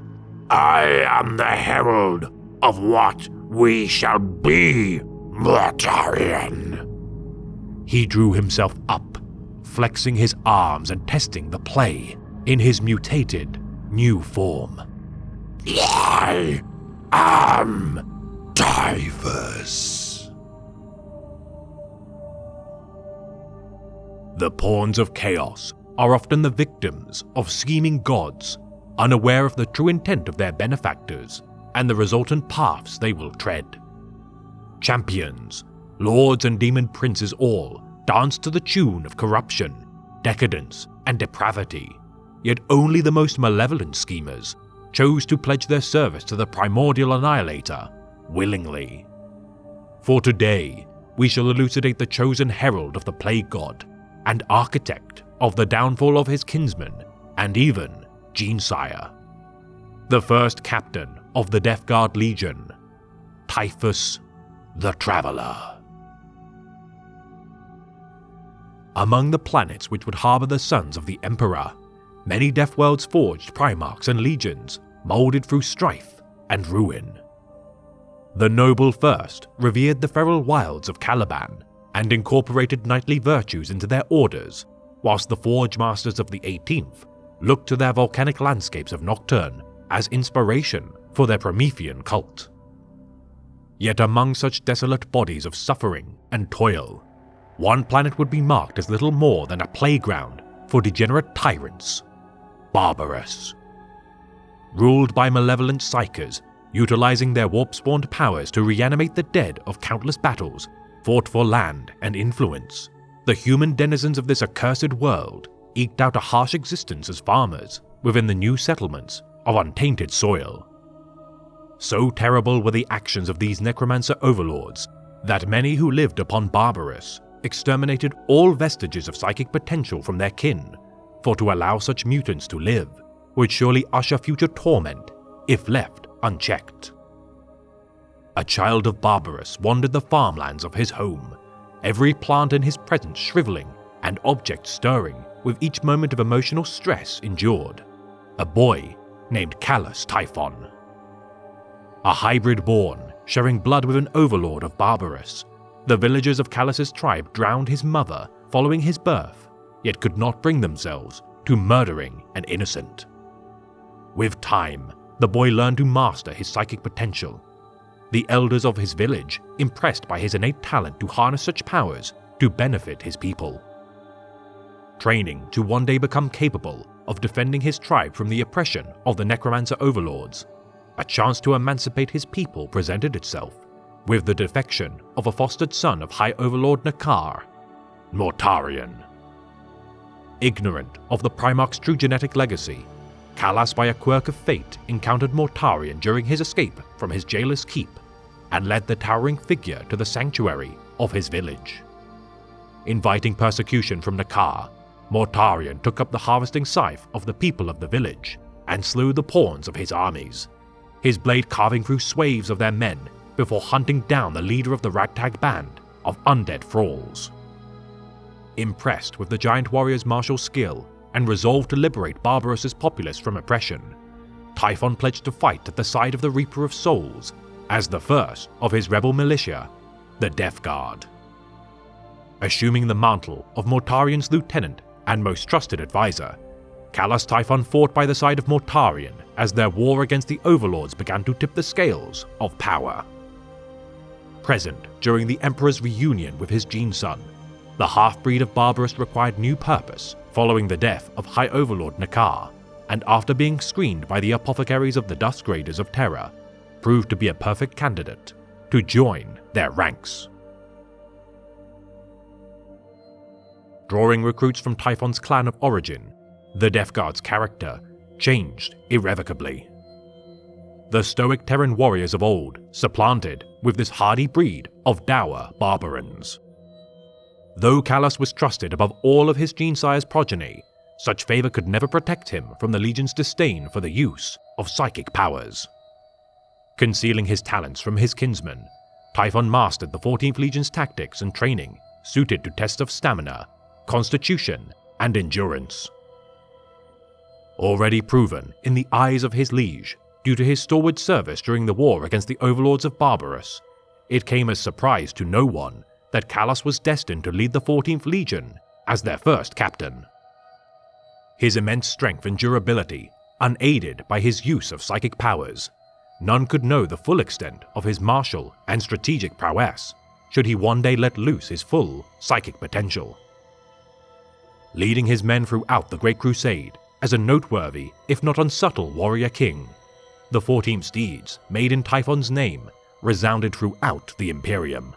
"I am the herald of what we shall be, Mortarion." He drew himself up, flexing his arms and testing the play in his mutated, new form. "I am Typhus." The pawns of chaos are often the victims of scheming gods, unaware of the true intent of their benefactors and the resultant paths they will tread. Champions, lords and demon princes all dance to the tune of corruption, decadence, and depravity, yet only the most malevolent schemers chose to pledge their service to the primordial annihilator willingly. For today, we shall elucidate the chosen herald of the plague god and architect of the downfall of his kinsman and even Genesire, the first captain of the Death Guard Legion, Typhus the Traveler. Among the planets which would harbor the sons of the Emperor, many Death Worlds forged primarchs and legions, molded through strife and ruin. The noble first revered the feral wilds of Caliban and incorporated knightly virtues into their orders, whilst the Forge Masters of the 18th looked to their volcanic landscapes of Nocturne as inspiration for their Promethean cult. Yet among such desolate bodies of suffering and toil, one planet would be marked as little more than a playground for degenerate tyrants, Barbarus. Ruled by malevolent psychers, utilizing their warp-spawned powers to reanimate the dead of countless battles fought for land and influence, the human denizens of this accursed world eked out a harsh existence as farmers within the new settlements of untainted soil. So terrible were the actions of these necromancer overlords that many who lived upon Barbarus exterminated all vestiges of psychic potential from their kin, for to allow such mutants to live would surely usher future torment if left unchecked. A child of Barbarus wandered the farmlands of his home, every plant in his presence shriveling and object stirring with each moment of emotional stress endured. A boy named Callus Typhon. A hybrid born, sharing blood with an overlord of Barbarus, The villagers of Callus's tribe drowned his mother following his birth, yet could not bring themselves to murdering an innocent. With time, the boy learned to master his psychic potential. The elders of his village, impressed by his innate talent to harness such powers to benefit his people. Training to one day become capable of defending his tribe from the oppression of the necromancer overlords, a chance to emancipate his people presented itself with the defection of a fostered son of High Overlord Nakar, Mortarion. Ignorant of the Primarch's true genetic legacy, Callus by a quirk of fate encountered Mortarion during his escape from his jailer's keep and led the towering figure to the sanctuary of his village. Inviting persecution from Nakar, Mortarion took up the harvesting scythe of the people of the village and slew the pawns of his armies, his blade carving through swathes of their men before hunting down the leader of the ragtag band of undead thralls. Impressed with the giant warrior's martial skill and resolved to liberate Barbaros's populace from oppression, Typhon pledged to fight at the side of the Reaper of Souls as the first of his rebel militia, the Death Guard. Assuming the mantle of Mortarion's lieutenant and most trusted advisor, Callus Typhon fought by the side of Mortarion as their war against the overlords began to tip the scales of power. Present during the Emperor's reunion with his gene son, the half-breed of Barbaros required new purpose following the death of High Overlord Nakar, and after being screened by the apothecaries of the Dusk Raiders of Terra, proved to be a perfect candidate to join their ranks. Drawing recruits from Typhon's clan of origin, the Death Guard's character changed irrevocably. The stoic Terran warriors of old supplanted with this hardy breed of dour Barbarans. Though Callus was trusted above all of his genesire's progeny, such favor could never protect him from the Legion's disdain for the use of psychic powers. Concealing his talents from his kinsmen, Typhon mastered the 14th Legion's tactics and training suited to tests of stamina, constitution, and endurance. Already proven in the eyes of his liege due to his stalwart service during the war against the overlords of Barbaros, it came as surprise to no one that Callus was destined to lead the 14th Legion as their first captain. His immense strength and durability, unaided by his use of psychic powers, none could know the full extent of his martial and strategic prowess should he one day let loose his full psychic potential. Leading his men throughout the Great Crusade as a noteworthy, if not unsubtle, warrior king, the 14 steeds made in Typhon's name resounded throughout the Imperium.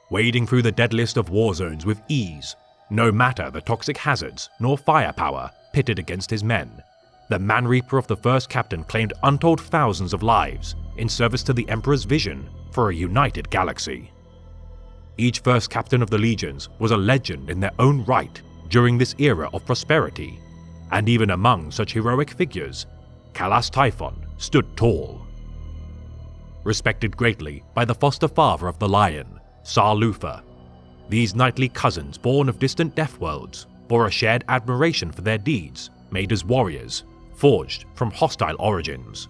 Wading through the deadliest of war zones with ease, no matter the toxic hazards nor firepower pitted against his men, the Man-Reaper of the first captain claimed untold thousands of lives in service to the Emperor's vision for a united galaxy. Each first captain of the Legions was a legend in their own right during this era of prosperity, and even among such heroic figures, Callus Typhon stood tall. Respected greatly by the foster father of the Lion, Sar Luther, these knightly cousins born of distant death worlds bore a shared admiration for their deeds made as warriors, forged from hostile origins.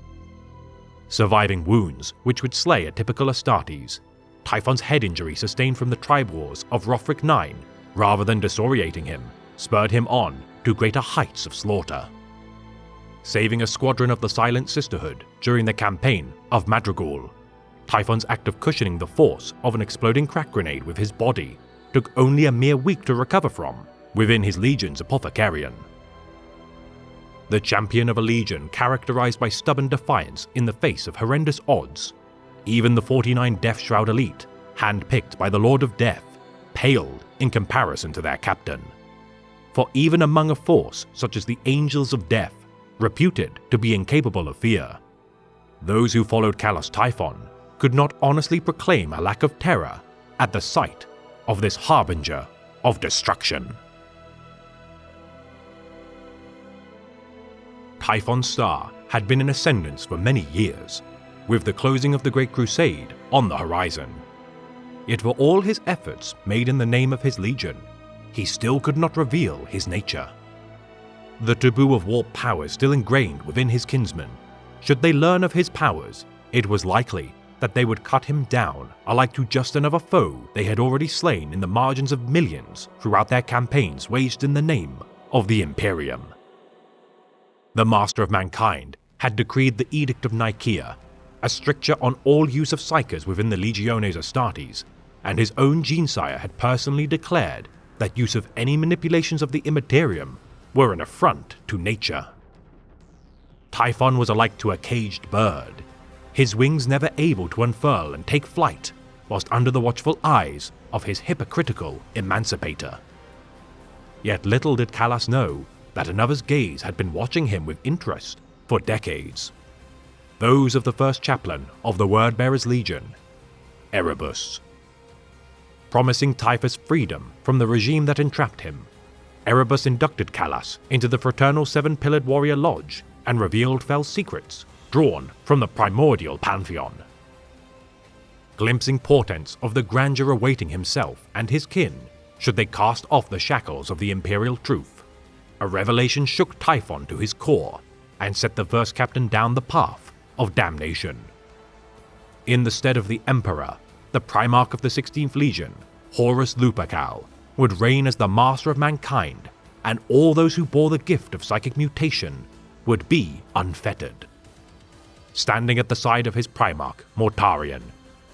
Surviving wounds which would slay a typical Astartes, Typhon's head injury sustained from the tribe wars of Rothric IX, rather than disorientating him, spurred him on to greater heights of slaughter. Saving a squadron of the Silent Sisterhood during the campaign of Madrigal, Typhon's act of cushioning the force of an exploding crack grenade with his body took only a mere week to recover from within his legion's apothecarion. The champion of a legion characterized by stubborn defiance in the face of horrendous odds, even the 49 Death Shroud elite, handpicked by the Lord of Death, paled in comparison to their captain. For even among a force such as the Angels of Death, reputed to be incapable of fear, those who followed Callus Typhon could not honestly proclaim a lack of terror at the sight of this harbinger of destruction. Typhon's star had been in ascendance for many years, with the closing of the Great Crusade on the horizon. Yet for all his efforts made in the name of his legion, he still could not reveal his nature. The taboo of warp powers still ingrained within his kinsmen. Should they learn of his powers, it was likely that they would cut him down alike to just another foe they had already slain in the margins of millions throughout their campaigns waged in the name of the Imperium. The Master of Mankind had decreed the Edict of Nicaea, a stricture on all use of psykers within the Legiones Astartes, and his own Gene-Sire had personally declared that use of any manipulations of the Immaterium were an affront to nature. Typhon was alike to a caged bird, his wings never able to unfurl and take flight, whilst under the watchful eyes of his hypocritical emancipator. Yet little did Callas know that another's gaze had been watching him with interest for decades. Those of the first chaplain of the Word-Bearers Legion, Erebus. Promising Typhus freedom from the regime that entrapped him, Erebus inducted Callas into the fraternal seven-pillared warrior lodge and revealed fell secrets drawn from the primordial pantheon. Glimpsing portents of the grandeur awaiting himself and his kin should they cast off the shackles of the imperial truth, a revelation shook Typhon to his core and set the first captain down the path of damnation. In the stead of the Emperor, the Primarch of the 16th Legion, Horus Lupercal, would reign as the master of mankind, and all those who bore the gift of psychic mutation would be unfettered. Standing at the side of his Primarch, Mortarion,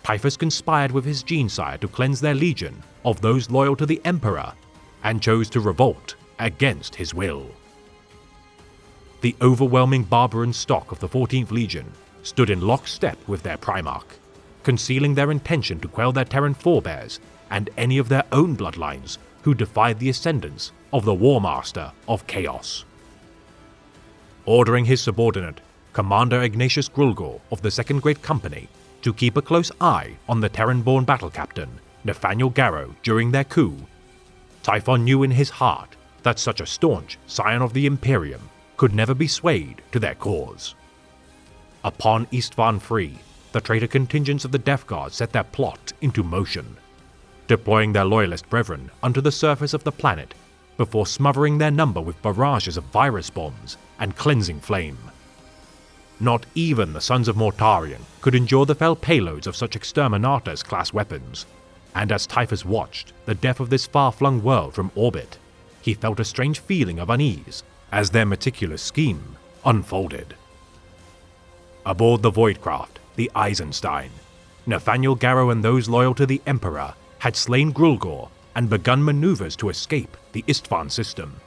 Typhus conspired with his Gene-Sire to cleanse their legion of those loyal to the Emperor, and chose to revolt against his will. The overwhelming Barbaran stock of the 14th Legion stood in lockstep with their Primarch, concealing their intention to quell their Terran forebears and any of their own bloodlines who defied the ascendance of the War Master of Chaos. Ordering his subordinate, Commander Ignatius Grulgor of the Second Great Company, to keep a close eye on the Terran-born battle captain, Nathaniel Garrow, during their coup, Typhon knew in his heart that such a staunch scion of the Imperium could never be swayed to their cause. Upon Istvan Free, the traitor contingents of the Death Guard set their plot into motion, deploying their loyalist brethren onto the surface of the planet before smothering their number with barrages of virus bombs and cleansing flame. Not even the Sons of Mortarion could endure the fell payloads of such Exterminators-class weapons, and as Typhus watched the death of this far-flung world from orbit, he felt a strange feeling of unease as their meticulous scheme unfolded. Aboard the Voidcraft, the Eisenstein, Nathaniel Garrow and those loyal to the Emperor had slain Grulgor and begun maneuvers to escape the Istvan system.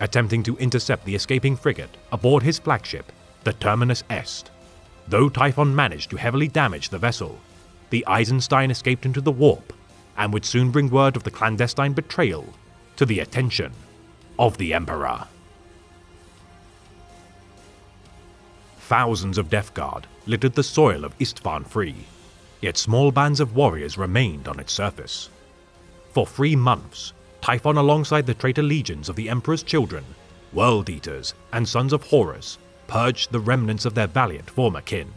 Attempting to intercept the escaping frigate aboard his flagship, the Terminus Est, though Typhon managed to heavily damage the vessel, the Eisenstein escaped into the warp and would soon bring word of the clandestine betrayal to the attention of the Emperor. Thousands of Death Guard littered the soil of Istvan Free, yet small bands of warriors remained on its surface. For 3 months, Typhon alongside the traitor legions of the Emperor's children, World Eaters, and Sons of Horus purged the remnants of their valiant former kin.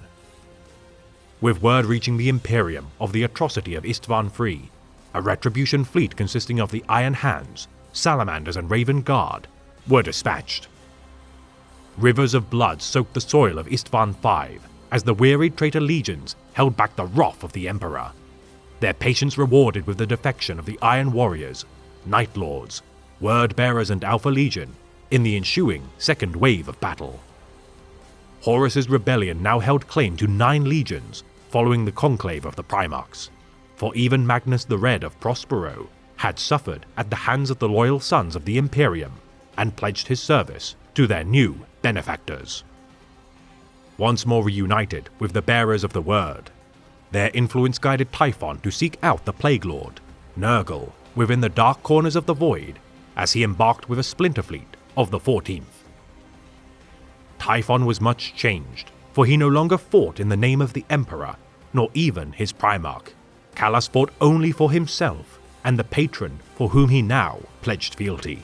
With word reaching the Imperium of the atrocity of Istvan Free, a retribution fleet consisting of the Iron Hands, Salamanders and Raven Guard were dispatched. Rivers of blood soaked the soil of Istvan V as the wearied traitor legions held back the wrath of the Emperor, their patience rewarded with the defection of the Iron Warriors, Night Lords, Word Bearers and Alpha Legion in the ensuing second wave of battle. Horus's rebellion now held claim to 9 legions following the conclave of the Primarchs, for even Magnus the Red of Prospero had suffered at the hands of the loyal sons of the Imperium and pledged his service to their new benefactors. Once more reunited with the bearers of the Word, their influence guided Typhon to seek out the Plague Lord, Nurgle, within the dark corners of the Void as he embarked with a splinter fleet of the 14th. Typhon was much changed, for he no longer fought in the name of the Emperor, nor even his Primarch. Callas fought only for himself and the patron for whom he now pledged fealty.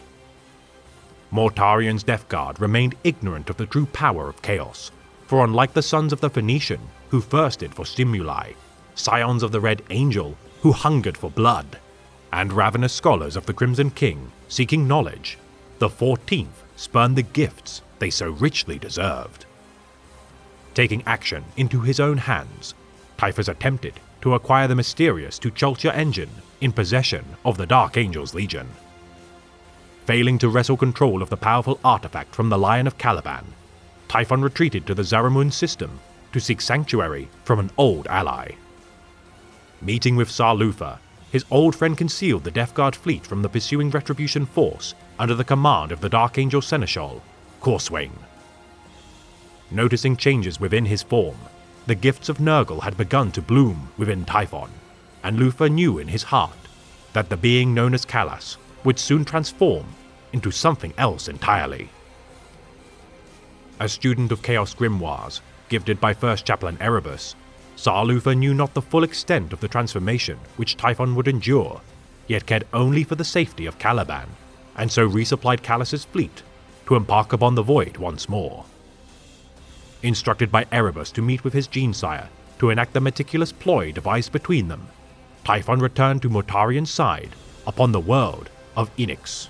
Mortarion's Death Guard remained ignorant of the true power of Chaos, for unlike the sons of the Phoenician who thirsted for stimuli, scions of the Red Angel who hungered for blood, and ravenous scholars of the Crimson King seeking knowledge, the 14th spurned the gifts they so richly deserved. Taking action into his own hands, Typhus attempted to acquire the mysterious Tucholcha engine in possession of the Dark Angels Legion. Failing to wrestle control of the powerful artifact from the Lion of Caliban, Typhon retreated to the Zarimun system to seek sanctuary from an old ally. Meeting with Tsar Lufa, his old friend concealed the Death Guard fleet from the pursuing Retribution force under the command of the Dark Angel Seneschal, Corswain. Noticing changes within his form, the gifts of Nurgle had begun to bloom within Typhon, and Lufa knew in his heart that the being known as Callas would soon transform into something else entirely. A student of Chaos Grimoires, gifted by First Chaplain Erebus, Tsar Lufa knew not the full extent of the transformation which Typhon would endure, yet cared only for the safety of Caliban, and so resupplied Callas's fleet to embark upon the void once more. Instructed by Erebus to meet with his Genesire to enact the meticulous ploy devised between them, Typhon returned to Mortarian's side upon the world of Enix.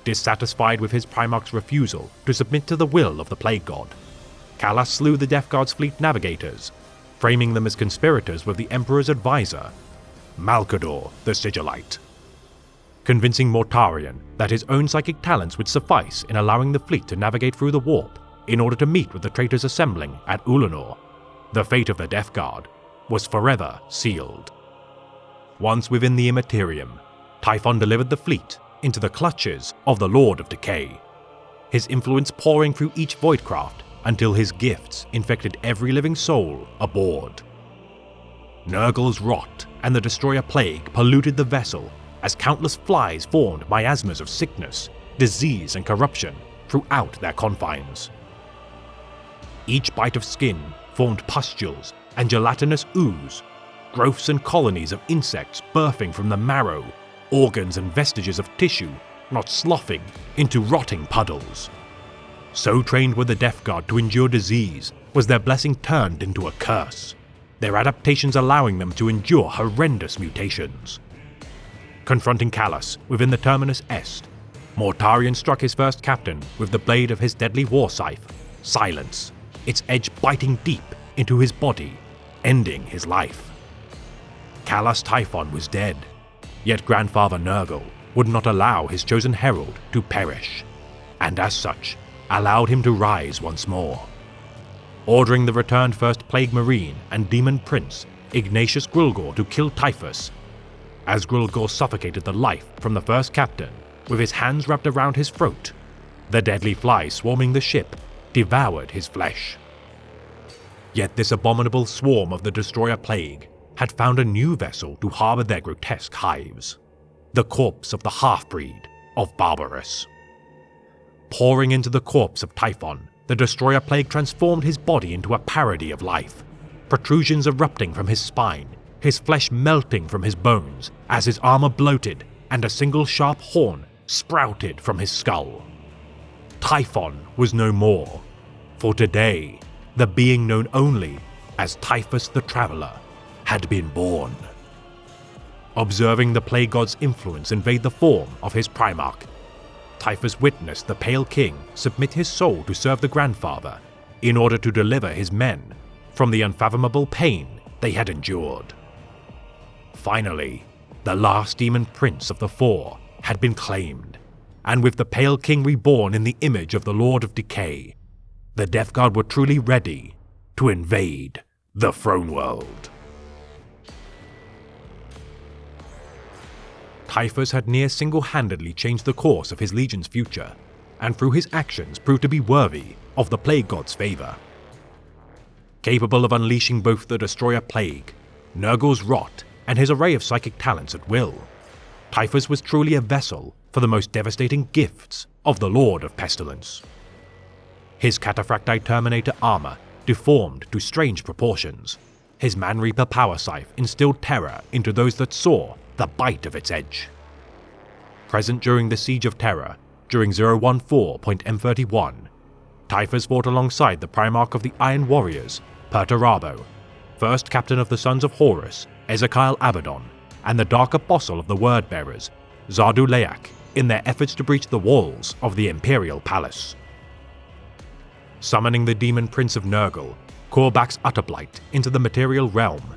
Dissatisfied with his Primarch's refusal to submit to the will of the Plague God, Callas slew the Death Guard's fleet navigators, framing them as conspirators with the Emperor's advisor, Malcador the Sigillite. Convincing Mortarion that his own psychic talents would suffice in allowing the fleet to navigate through the warp in order to meet with the traitors assembling at Ulanor, the fate of the Death Guard was forever sealed. Once within the Immaterium, Typhon delivered the fleet into the clutches of the Lord of Decay, his influence pouring through each Voidcraft until his gifts infected every living soul aboard. Nurgle's rot and the Destroyer Plague polluted the vessel as countless flies formed miasmas of sickness, disease, and corruption throughout their confines. Each bite of skin formed pustules and gelatinous ooze, growths and colonies of insects birthing from the marrow, organs and vestiges of tissue not sloughing into rotting puddles. So trained were the Death Guard to endure disease was their blessing turned into a curse, their adaptations allowing them to endure horrendous mutations. Confronting Callas within the Terminus Est, Mortarion struck his first captain with the blade of his deadly war scythe, Silence, its edge biting deep into his body, ending his life. Callas Typhon was dead, yet Grandfather Nurgle would not allow his chosen herald to perish, and as such, allowed him to rise once more. Ordering the returned First Plague Marine and Demon Prince Ignatius Grulgor to kill Typhus, as Grulgor suffocated the life from the first captain with his hands wrapped around his throat, the deadly flies swarming the ship devoured his flesh. Yet this abominable swarm of the Destroyer Plague had found a new vessel to harbor their grotesque hives, the corpse of the half-breed of Barbarus. Pouring into the corpse of Typhon, the Destroyer Plague transformed his body into a parody of life, protrusions erupting from his spine, his flesh melting from his bones as his armor bloated and a single sharp horn sprouted from his skull. Typhon was no more, for today, the being known only as Typhus the Traveler had been born. Observing the Plague God's influence invade the form of his Primarch, Typhus witnessed the Pale King submit his soul to serve the Grandfather in order to deliver his men from the unfathomable pain they had endured. Finally, the last Demon Prince of the Four had been claimed, and with the Pale King reborn in the image of the Lord of Decay, the Death Guard were truly ready to invade the Throne World. Typhus had near single-handedly changed the course of his legion's future, and through his actions proved to be worthy of the Plague God's favor. Capable of unleashing both the Destroyer Plague, Nurgle's rot, and his array of psychic talents at will, Typhus was truly a vessel for the most devastating gifts of the Lord of Pestilence. His cataphractite Terminator armor deformed to strange proportions, his Man-Reaper power scythe instilled terror into those that saw the bite of its edge. Present during the Siege of Terror, during 014.M31, Typhus fought alongside the Primarch of the Iron Warriors, Perturabo, First Captain of the Sons of Horus, Ezekiel Abaddon, and the Dark Apostle of the Word-Bearers, Zardu Leak, in their efforts to breach the walls of the Imperial Palace. Summoning the Demon Prince of Nurgle, Korvax's utter blight into the material realm,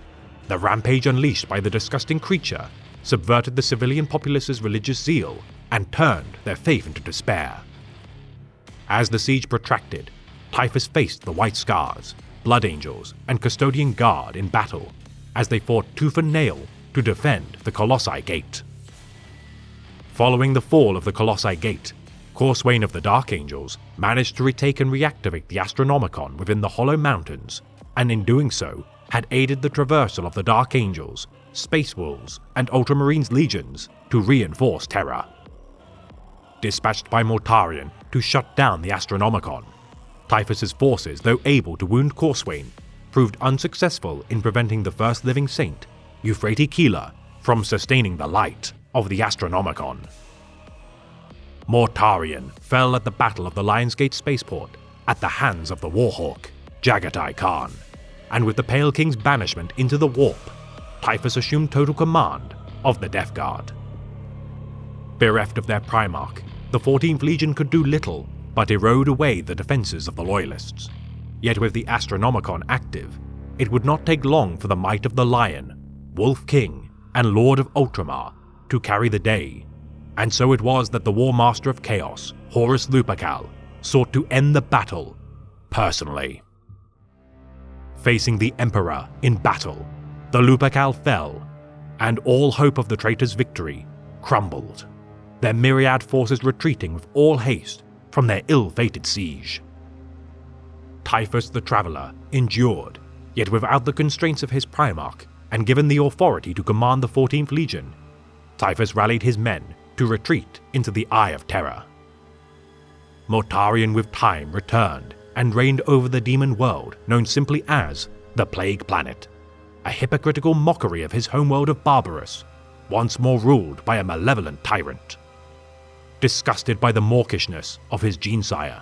the rampage unleashed by the disgusting creature subverted the civilian populace's religious zeal and turned their faith into despair. As the siege protracted, Typhus faced the White Scars, Blood Angels, and Custodian Guard in battle as they fought tooth and nail to defend the Colossi Gate. Following the fall of the Colossi Gate, Corswain of the Dark Angels managed to retake and reactivate the Astronomicon within the Hollow Mountains, and in doing so had aided the traversal of the Dark Angels, Space Wolves, and Ultramarines legions to reinforce Terra. Dispatched by Mortarion to shut down the Astronomicon, Typhus's forces, though able to wound Corswain, proved unsuccessful in preventing the first living saint, Euphrates Keeler, from sustaining the light of the Astronomicon. Mortarion fell at the Battle of the Lionsgate Spaceport at the hands of the Warhawk, Jaghatai Khan, and with the Pale King's banishment into the Warp, Typhus assumed total command of the Death Guard. Bereft of their Primarch, the 14th Legion could do little but erode away the defenses of the Loyalists. Yet with the Astronomicon active, it would not take long for the might of the Lion, Wolf King, and Lord of Ultramar to carry the day, and so it was that the War Master of Chaos, Horus Lupercal, sought to end the battle personally. Facing the Emperor in battle, the Lupercal fell, and all hope of the traitors' victory crumbled, their myriad forces retreating with all haste from their ill-fated siege. Typhus the Traveller endured, yet without the constraints of his Primarch, and given the authority to command the 14th Legion, Typhus rallied his men to retreat into the Eye of Terror. Mortarion with time returned and reigned over the demon world known simply as the Plague Planet, a hypocritical mockery of his homeworld of Barbarus, once more ruled by a malevolent tyrant. Disgusted by the mawkishness of his Genesire,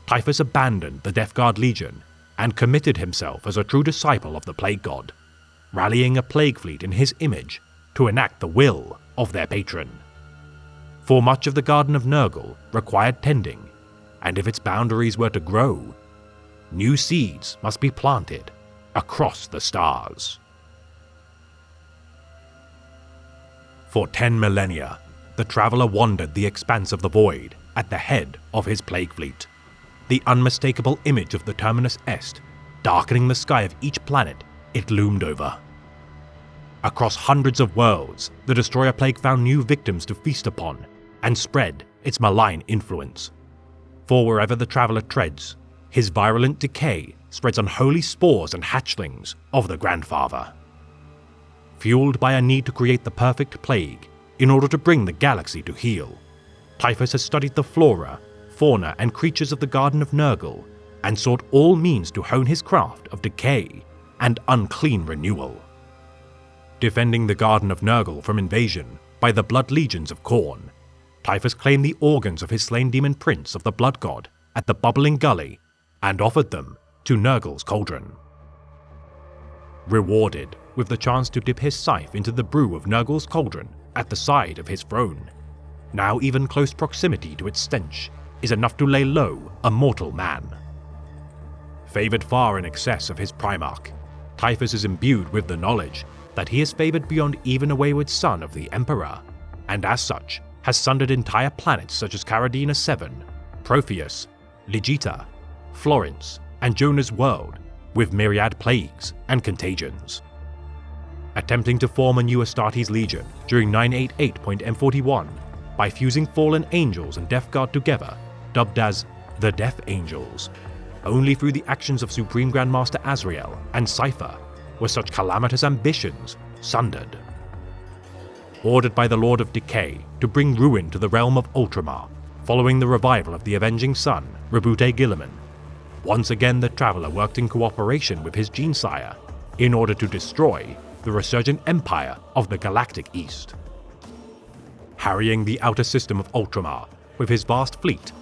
Typhus abandoned the Death Guard Legion and committed himself as a true disciple of the Plague God, rallying a plague fleet in his image to enact the will of their patron. For much of the Garden of Nurgle required tending, and if its boundaries were to grow, new seeds must be planted across the stars. For 10 millennia, the Traveller wandered the expanse of the void at the head of his plague fleet, the unmistakable image of the Terminus Est, darkening the sky of each planet it loomed over. Across hundreds of worlds, the Destroyer Plague found new victims to feast upon and spread its malign influence. For wherever the Traveller treads, his virulent decay spreads unholy spores and hatchlings of the Grandfather. Fueled by a need to create the perfect plague in order to bring the galaxy to heel, Typhus has studied the flora, fauna, and creatures of the Garden of Nurgle and sought all means to hone his craft of decay and unclean renewal. Defending the Garden of Nurgle from invasion by the Blood Legions of Khorne, Typhus claimed the organs of his slain demon prince of the Blood God at the Bubbling Gully and offered them to Nurgle's cauldron. Rewarded with the chance to dip his scythe into the brew of Nurgle's cauldron at the side of his throne, now even close proximity to its stench is enough to lay low a mortal man. Favoured far in excess of his Primarch, Typhus is imbued with the knowledge that he is favoured beyond even a wayward son of the Emperor, and as such has sundered entire planets such as Caradina 7, Propheus, Ligita, Florence, and Jonah's World with myriad plagues and contagions. Attempting to form a new Astartes Legion during 988.M41 by fusing fallen angels and Death Guard together, dubbed as the Death Angels, only through the actions of Supreme Grandmaster Azrael and Cypher were such calamitous ambitions sundered. Ordered by the Lord of Decay to bring ruin to the realm of Ultramar, following the revival of the Avenging Sun, Rabute Guilliman, once again the Traveller worked in cooperation with his Genesire in order to destroy the resurgent empire of the Galactic East. Harrying the outer system of Ultramar with his vast fleet,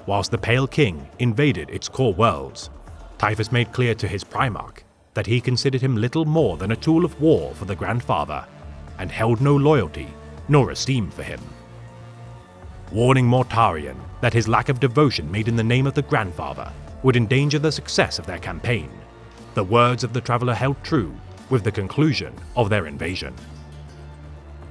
whilst the Pale King invaded its core worlds, Typhus made clear to his Primarch that he considered him little more than a tool of war for the Grandfather, and held no loyalty nor esteem for him. Warning Mortarion that his lack of devotion made in the name of the Grandfather would endanger the success of their campaign, the words of the traveler held true with the conclusion of their invasion.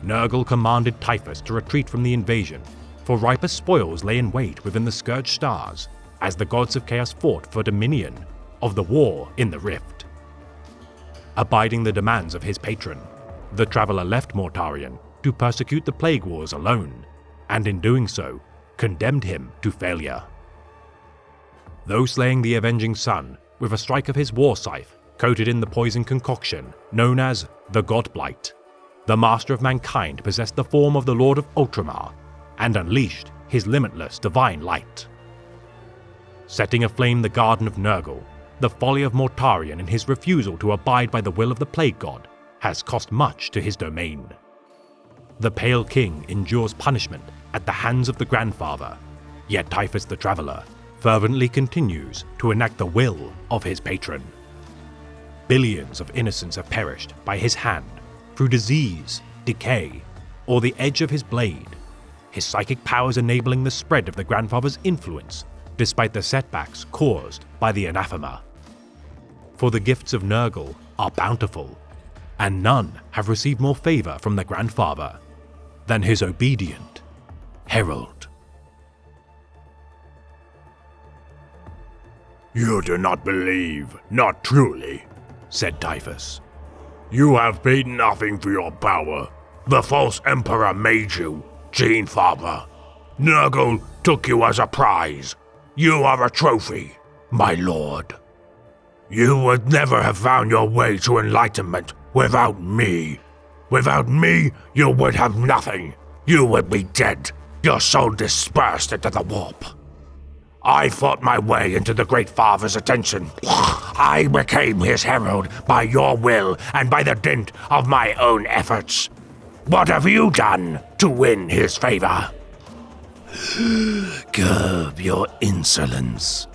Nurgle commanded Typhus to retreat from the invasion, for riper spoils lay in wait within the Scourge Stars as the gods of Chaos fought for dominion of the war in the Rift. Abiding the demands of his patron, the traveler left Mortarion to persecute the Plague Wars alone, and in doing so, condemned him to failure. Though slaying the Avenging Sun with a strike of his war scythe coated in the poison concoction known as the Godblight, the Master of Mankind possessed the form of the Lord of Ultramar and unleashed his limitless divine light. Setting aflame the Garden of Nurgle, the folly of Mortarion in his refusal to abide by the will of the Plague God has cost much to his domain. The Pale King endures punishment at the hands of the Grandfather, yet Typhus the Traveler fervently continues to enact the will of his patron. Billions of innocents have perished by his hand through disease, decay, or the edge of his blade, his psychic powers enabling the spread of the Grandfather's influence despite the setbacks caused by the anathema. For the gifts of Nurgle are bountiful, and none have received more favor from the Grandfather than his obedient herald. "You do not believe, not truly," said Typhus. "You have paid nothing for your power. The false Emperor made you, Gene Father. Nurgle took you as a prize. You are a trophy, my lord. You would never have found your way to enlightenment without me. Without me, you would have nothing. You would be dead, your soul dispersed into the warp. I fought my way into the Great Father's attention. I became his herald by your will and by the dint of my own efforts. What have you done to win his favor?" "Curb your insolence,"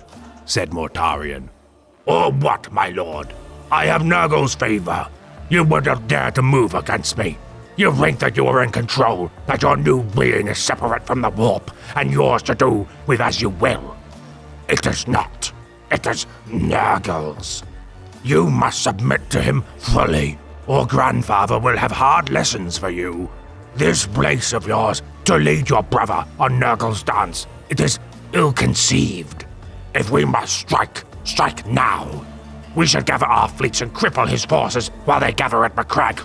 said Mortarion. "Or what, my lord? I have Nurgle's favor. You wouldn't dare to move against me. You think that you are in control, that your new being is separate from the warp and yours to do with as you will. It is not. It is Nurgle's. You must submit to him fully, or Grandfather will have hard lessons for you. This place of yours to lead your brother on Nurgle's dance, it is ill-conceived. If we must strike, strike now. We should gather our fleets and cripple his forces while they gather at Macragge.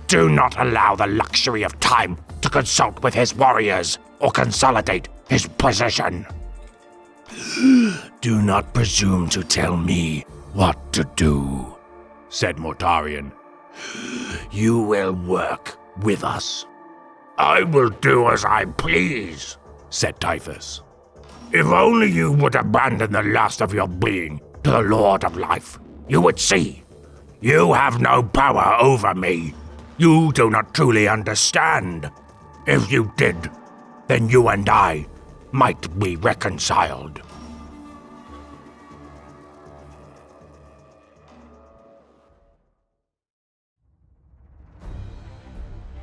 Do not allow the luxury of time to consult with his warriors or consolidate his position. Do not presume to tell me what to do," said Mortarion. "You will work with us." "I will do as I please," said Typhus. "If only you would abandon the last of your being to the Lord of Life, you would see. You have no power over me. You do not truly understand. If you did, then you and I might be reconciled."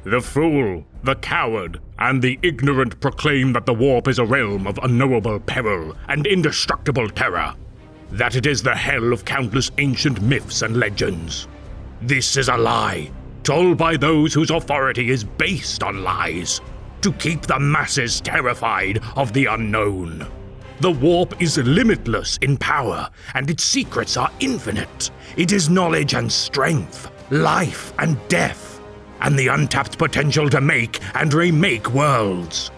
The fool, the coward, and the ignorant proclaim that the warp is a realm of unknowable peril and indestructible terror, that it is the hell of countless ancient myths and legends. This is a lie, told by those whose authority is based on lies, to keep the masses terrified of the unknown. The warp is limitless in power, and its secrets are infinite. It is knowledge and strength, life and death, and the untapped potential to make and remake worlds.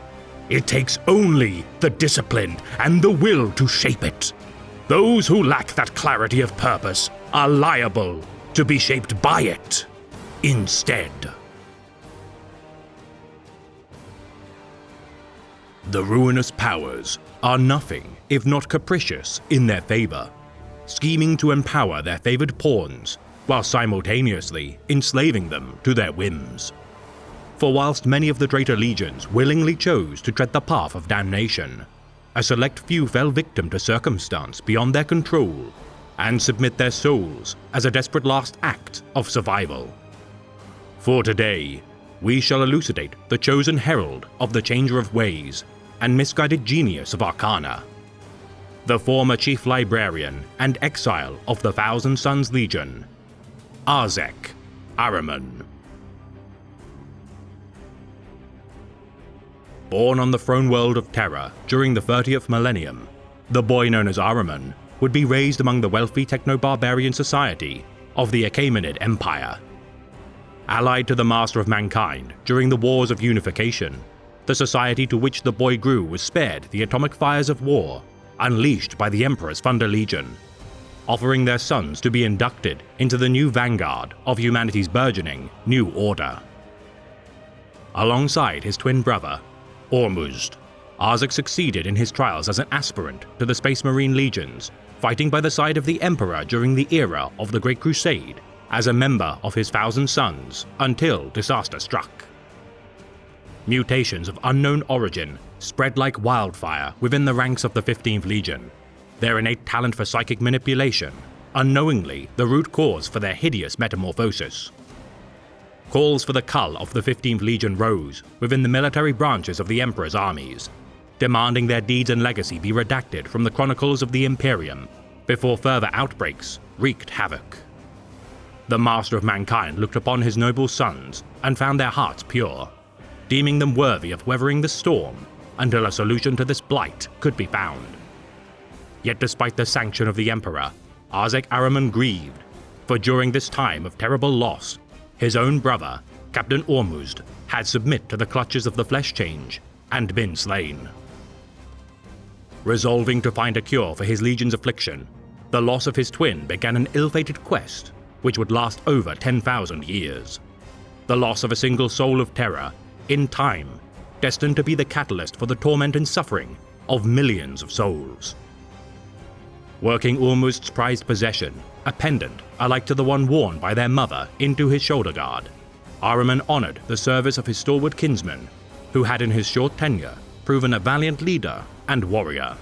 It takes only the discipline and the will to shape it. Those who lack that clarity of purpose are liable to be shaped by it instead. The ruinous powers are nothing if not capricious in their favor, scheming to empower their favored pawns while simultaneously enslaving them to their whims. For whilst many of the Traitor Legions willingly chose to tread the path of damnation, a select few fell victim to circumstance beyond their control and submit their souls as a desperate last act of survival. For today, we shall elucidate the chosen herald of the Changer of Ways and misguided genius of Arcana. the former chief librarian and exile of the Thousand Sons Legion, Arzek Ahriman. Born on the throne world of Terra during the 30th millennium, the boy known as Ahriman would be raised among the wealthy techno-barbarian society of the Achaemenid Empire. Allied to the Master of Mankind during the Wars of Unification, the society to which the boy grew was spared the atomic fires of war unleashed by the Emperor's Thunder Legion, offering their sons to be inducted into the new vanguard of humanity's burgeoning New Order. Alongside his twin brother, Ormuzd, Arzek succeeded in his trials as an aspirant to the Space Marine Legions, fighting by the side of the Emperor during the era of the Great Crusade as a member of his Thousand Sons until disaster struck. Mutations of unknown origin spread like wildfire within the ranks of the 15th Legion, their innate talent for psychic manipulation unknowingly the root cause for their hideous metamorphosis. Calls for the cull of the 15th Legion rose within the military branches of the Emperor's armies, demanding their deeds and legacy be redacted from the chronicles of the Imperium before further outbreaks wreaked havoc. The Master of Mankind looked upon his noble sons and found their hearts pure, deeming them worthy of weathering the storm until a solution to this blight could be found. Yet despite the sanction of the Emperor, Arzek Ahriman grieved, for during this time of terrible loss, his own brother, Captain Ormuzd, had submitted to the clutches of the Flesh Change and been slain. Resolving to find a cure for his legion's affliction, the loss of his twin began an ill-fated quest which would last over 10,000 years. The loss of a single soul of Terra, in time, destined to be the catalyst for the torment and suffering of millions of souls. Working Ormuzd's prized possession, a pendant alike to the one worn by their mother, into his shoulder guard, Ahriman honored the service of his stalwart kinsman, who had in his short tenure proven a valiant leader and warrior.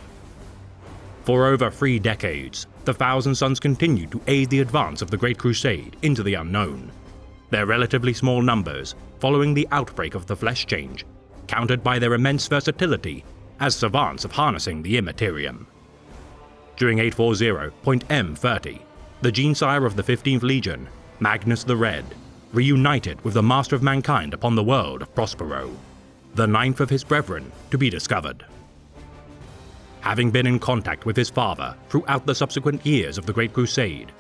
For over 3 decades, the Thousand Sons continued to aid the advance of the Great Crusade into the unknown, their relatively small numbers following the outbreak of the Flesh Change, countered by their immense versatility as savants of harnessing the Immaterium. During 840.M30, the Gene-Sire of the 15th Legion, Magnus the Red, reunited with the Master of Mankind upon the world of Prospero, the 9th of his brethren to be discovered. Having been in contact with his father throughout the subsequent years of the Great Crusade,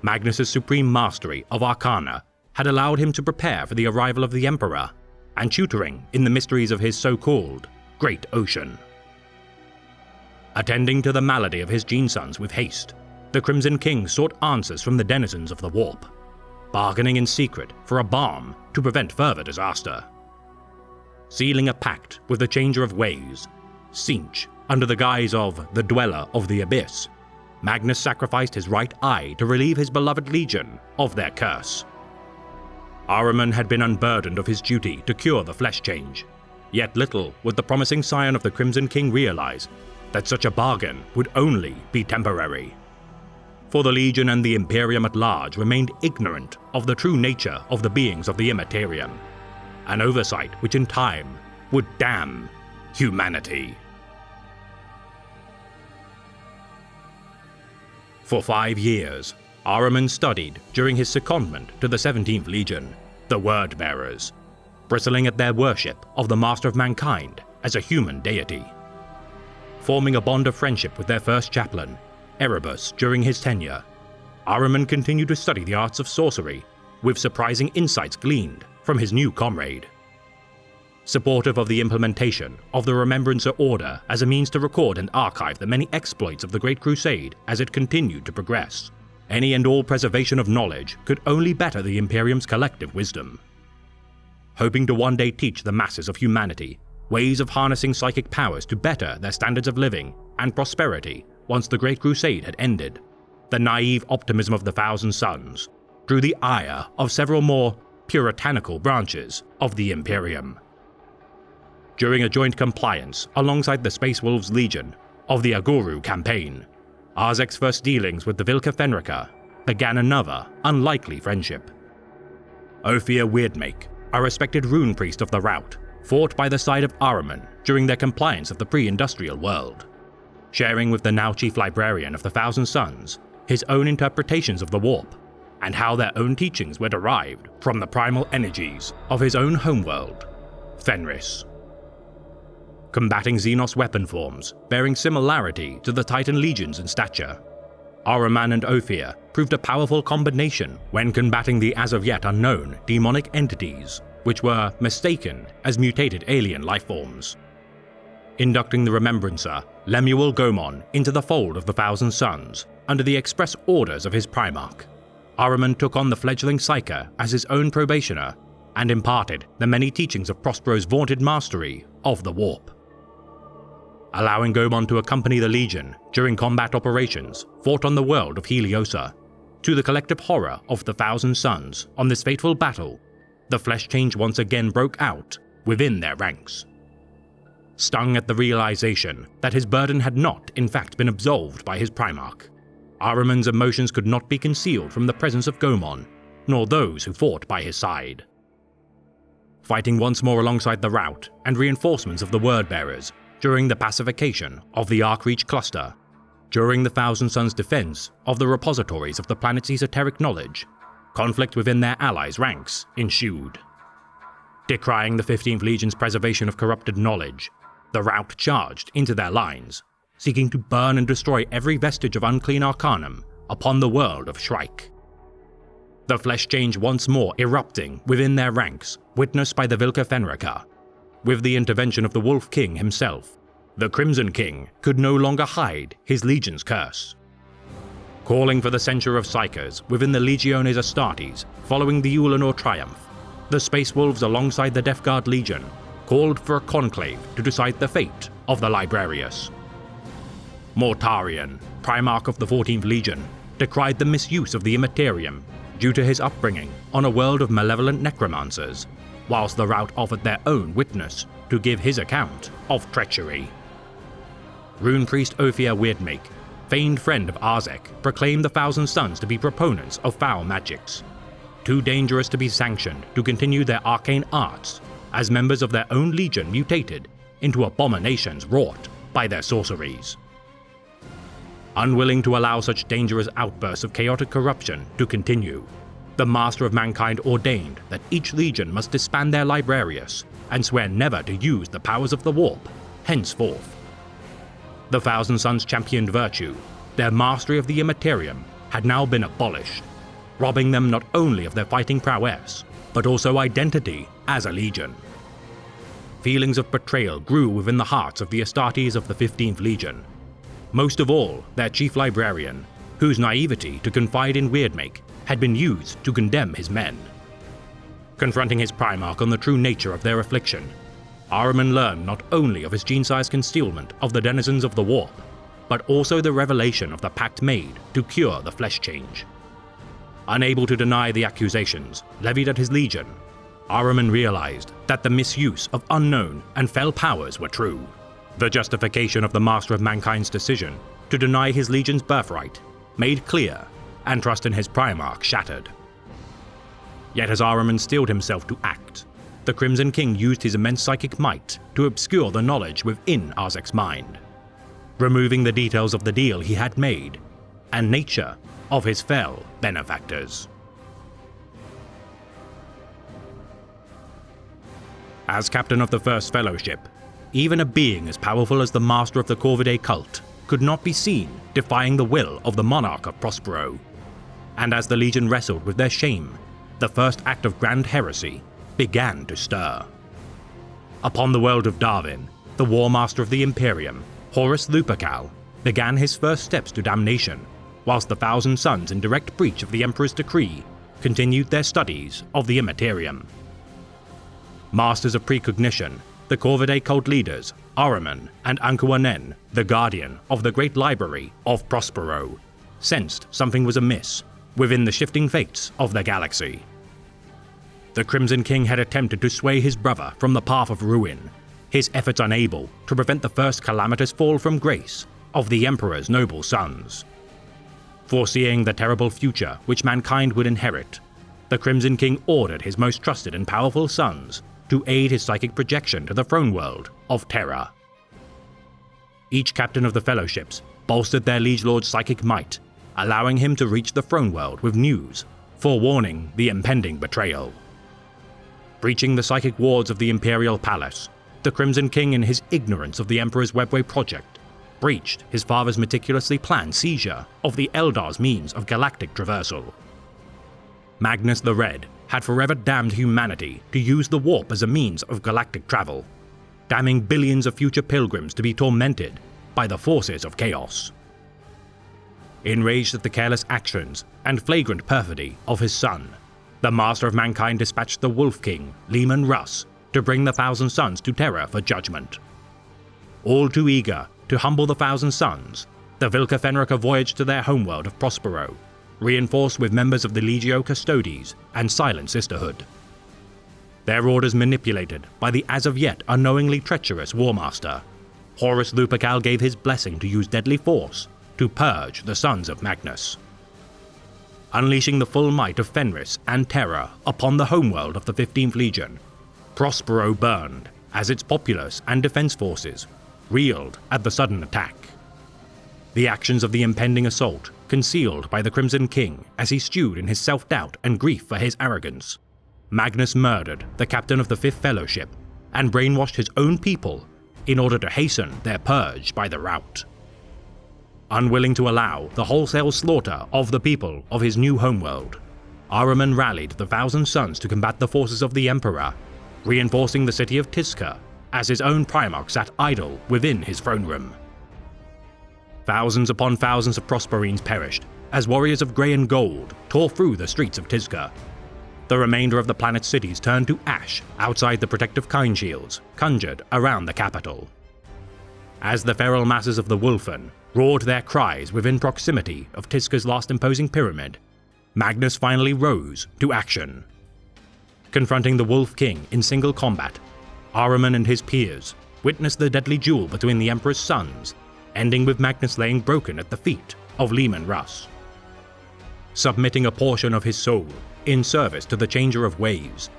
Magnus's supreme mastery of Arcana had allowed him to prepare for the arrival of the Emperor and tutoring in the mysteries of his so-called Great Ocean. Attending to the malady of his gene-sons with haste, the Crimson King sought answers from the denizens of the Warp, bargaining in secret for a balm to prevent further disaster. Sealing a pact with the Changer of Ways, Tzeentch, under the guise of the Dweller of the Abyss, Magnus sacrificed his right eye to relieve his beloved legion of their curse. Ahriman had been unburdened of his duty to cure the Flesh Change, yet little would the promising scion of the Crimson King realize that such a bargain would only be temporary. For the Legion and the Imperium at large remained ignorant of the true nature of the beings of the Immaterium, an oversight which in time would damn humanity. For 5 years, Ahriman studied during his secondment to the 17th Legion, the Word-Bearers, bristling at their worship of the Master of Mankind as a human deity. Forming a bond of friendship with their first chaplain, Erebus, during his tenure, Ahriman continued to study the arts of sorcery, with surprising insights gleaned from his new comrade. Supportive of the implementation of the Remembrancer Order as a means to record and archive the many exploits of the Great Crusade as it continued to progress, any and all preservation of knowledge could only better the Imperium's collective wisdom. Hoping to one day teach the masses of humanity ways of harnessing psychic powers to better their standards of living and prosperity once the Great Crusade had ended, the naive optimism of the Thousand Sons drew the ire of several more puritanical branches of the Imperium. During a joint compliance alongside the Space Wolves Legion of the Aguru campaign, Arzek's first dealings with the Vilka Fenrika began another unlikely friendship. Ophir Weirdmake, a respected rune priest of the rout, fought by the side of Ahriman during their compliance of the pre-industrial world. sharing with the now Chief Librarian of the Thousand Suns his own interpretations of the warp, and how their own teachings were derived from the primal energies of his own homeworld, Fenris. Combating Xenos weapon forms bearing similarity to the Titan legions in stature, Ahriman and Ophir proved a powerful combination when combating the as-of-yet unknown demonic entities, which were mistaken as mutated alien lifeforms. Inducting the Remembrancer, Lemuel Gomon, into the fold of the Thousand Suns under the express orders of his Primarch, Ahriman took on the fledgling Psyker as his own probationer and imparted the many teachings of Prospero's vaunted mastery of the warp. Allowing Gomon to accompany the Legion during combat operations fought on the world of Heliosa, to the collective horror of the Thousand Suns on this fateful battle, the Flesh Change once again broke out within their ranks. Stung at the realization that his burden had not, in fact, been absolved by his Primarch, Ahriman's emotions could not be concealed from the presence of Gomon, nor those who fought by his side. Fighting once more alongside the rout and reinforcements of the Word-Bearers during the pacification of the Arcreach cluster, during the Thousand Suns' defense of the repositories of the planet's esoteric knowledge, conflict within their allies' ranks ensued. Decrying the 15th Legion's preservation of corrupted knowledge, the rout charged into their lines, seeking to burn and destroy every vestige of unclean arcanum upon the world of Shrike. The Flesh Change once more erupting within their ranks, witnessed by the Vilka Fenrika. With the intervention of the Wolf King himself, the Crimson King could no longer hide his Legion's curse. Calling for the censure of Psykers within the Legiones Astartes following the Ulanor triumph, the Space Wolves alongside the Death Guard Legion called for a conclave to decide the fate of the Librarius. Mortarion, Primarch of the 14th Legion, decried the misuse of the Immaterium due to his upbringing on a world of malevolent necromancers, whilst the rout offered their own witness to give his account of treachery. Rune Priest Ophir Weirdmake, feigned friend of Arzek, proclaimed the Thousand Suns to be proponents of foul magics, too dangerous to be sanctioned to continue their arcane arts, as members of their own legion mutated into abominations wrought by their sorceries. Unwilling to allow such dangerous outbursts of chaotic corruption to continue, the Master of Mankind ordained that each legion must disband their Librarius and swear never to use the powers of the warp henceforth. The Thousand Suns championed virtue, their mastery of the Immaterium had now been abolished, robbing them not only of their fighting prowess, but also identity as a legion. Feelings of betrayal grew within the hearts of the Astartes of the 15th Legion, most of all their Chief Librarian, whose naivety to confide in Weirdmake had been used to condemn his men. Confronting his Primarch on the true nature of their affliction, Ahriman learned not only of his Genesire's concealment of the denizens of the warp, but also the revelation of the pact made to cure the Flesh Change. Unable to deny the accusations levied at his legion, Ahriman realized that the misuse of unknown and fell powers were true. The justification of the Master of Mankind's decision to deny his legion's birthright made clear, and trust in his Primarch shattered. Yet as Ahriman steeled himself to act, the Crimson King used his immense psychic might to obscure the knowledge within Arzek's mind, removing the details of the deal he had made and nature of his fell benefactors. As captain of the First Fellowship, even a being as powerful as the master of the Corvidae cult could not be seen defying the will of the monarch of Prospero. And as the Legion wrestled with their shame, the first act of grand heresy began to stir. Upon the world of Darwin, the War Master of the Imperium, Horus Lupercal, began his first steps to damnation, whilst the Thousand Suns, in direct breach of the Emperor's decree, continued their studies of the Immaterium. Masters of precognition, the Corvidae cult leaders, Ahriman and Ankuanen, the guardian of the great library of Prospero, sensed something was amiss within the shifting fates of the galaxy. The Crimson King had attempted to sway his brother from the path of ruin, his efforts unable to prevent the first calamitous fall from grace of the Emperor's noble sons. Foreseeing the terrible future which mankind would inherit, the Crimson King ordered his most trusted and powerful sons to aid his psychic projection to the throne world of Terra. Each captain of the fellowships bolstered their liege lord's psychic might, allowing him to reach the throne world with news, forewarning the impending betrayal. Breaching the psychic wards of the Imperial Palace, the Crimson King, in his ignorance of the Emperor's Webway project, breached his father's meticulously planned seizure of the Eldar's means of galactic traversal. Magnus the Red had forever damned humanity to use the warp as a means of galactic travel, damning billions of future pilgrims to be tormented by the forces of chaos. Enraged at the careless actions and flagrant perfidy of his son, the Master of Mankind dispatched the Wolf King, Leman Russ, to bring the Thousand Sons to Terra for judgment. All too eager to humble the Thousand Sons, the Vilka Fenrika voyaged to their homeworld of Prospero, reinforced with members of the Legio Custodes and Silent Sisterhood. Their orders manipulated by the as of yet unknowingly treacherous War Master, Horus Lupercal gave his blessing to use deadly force to purge the sons of Magnus. Unleashing the full might of Fenris and Terra upon the homeworld of the 15th Legion, Prospero burned as its populace and defense forces reeled at the sudden attack. The actions of the impending assault concealed by the Crimson King as he stewed in his self-doubt and grief for his arrogance, Magnus murdered the captain of the Fifth Fellowship and brainwashed his own people in order to hasten their purge by the rout. Unwilling to allow the wholesale slaughter of the people of his new homeworld, Ahriman rallied the Thousand Sons to combat the forces of the Emperor, reinforcing the city of Tizca as his own Primarch sat idle within his throne room. Thousands upon thousands of Prosperines perished as warriors of grey and gold tore through the streets of Tizca. The remainder of the planet's cities turned to ash outside the protective kind shields conjured around the capital. As the feral masses of the Wolfen roared their cries within proximity of Tizca's last imposing pyramid, Magnus finally rose to action. Confronting the Wolf King in single combat, Ahriman and his peers witnessed the deadly duel between the Emperor's sons, ending with Magnus laying broken at the feet of Leman Russ. Submitting a portion of his soul in service to the Changer of Waves,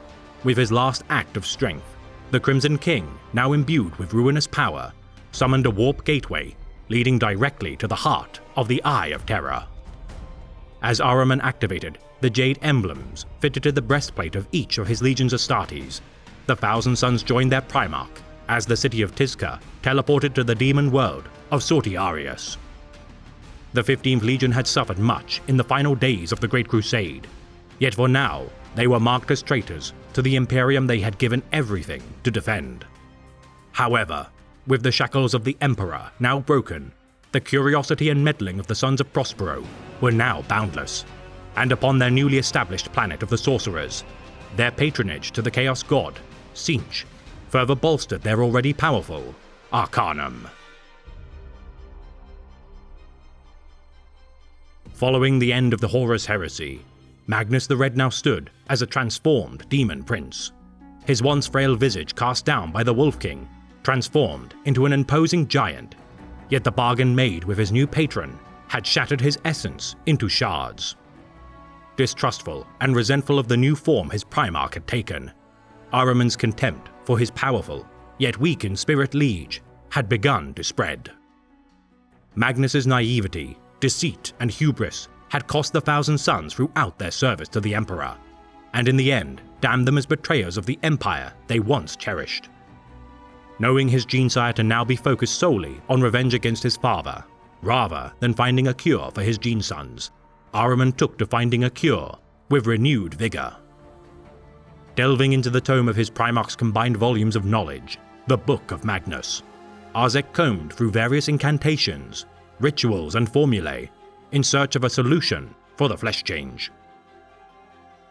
with his last act of strength, the Crimson King, now imbued with ruinous power, summoned a warp gateway leading directly to the heart of the Eye of Terror. As Ahriman activated the jade emblems fitted to the breastplate of each of his legions Astartes, the Thousand Sons joined their Primarch as the city of Tizca teleported to the demon world of Sortiarius. The 15th Legion had suffered much in the final days of the Great Crusade, yet for now they were marked as traitors to the Imperium they had given everything to defend. However, with the shackles of the Emperor now broken, the curiosity and meddling of the Sons of Prospero were now boundless, and upon their newly established planet of the Sorcerers, their patronage to the Chaos God, Tzeentch, further bolstered their already powerful Arcanum. Following the end of the Horus Heresy, Magnus the Red now stood as a transformed demon prince, his once frail visage cast down by the Wolf King, transformed into an imposing giant, yet the bargain made with his new patron had shattered his essence into shards. Distrustful and resentful of the new form his Primarch had taken, Ahriman's contempt for his powerful, yet weak in spirit liege had begun to spread. Magnus's naivety, deceit, and hubris had cost the Thousand Sons throughout their service to the Emperor, and in the end damned them as betrayers of the empire they once cherished. Knowing his Genesire to now be focused solely on revenge against his father, rather than finding a cure for his Genesons, Ahriman took to finding a cure with renewed vigor. Delving into the tome of his Primarch's combined volumes of knowledge, the Book of Magnus, Arzek combed through various incantations, rituals, and formulae in search of a solution for the flesh change.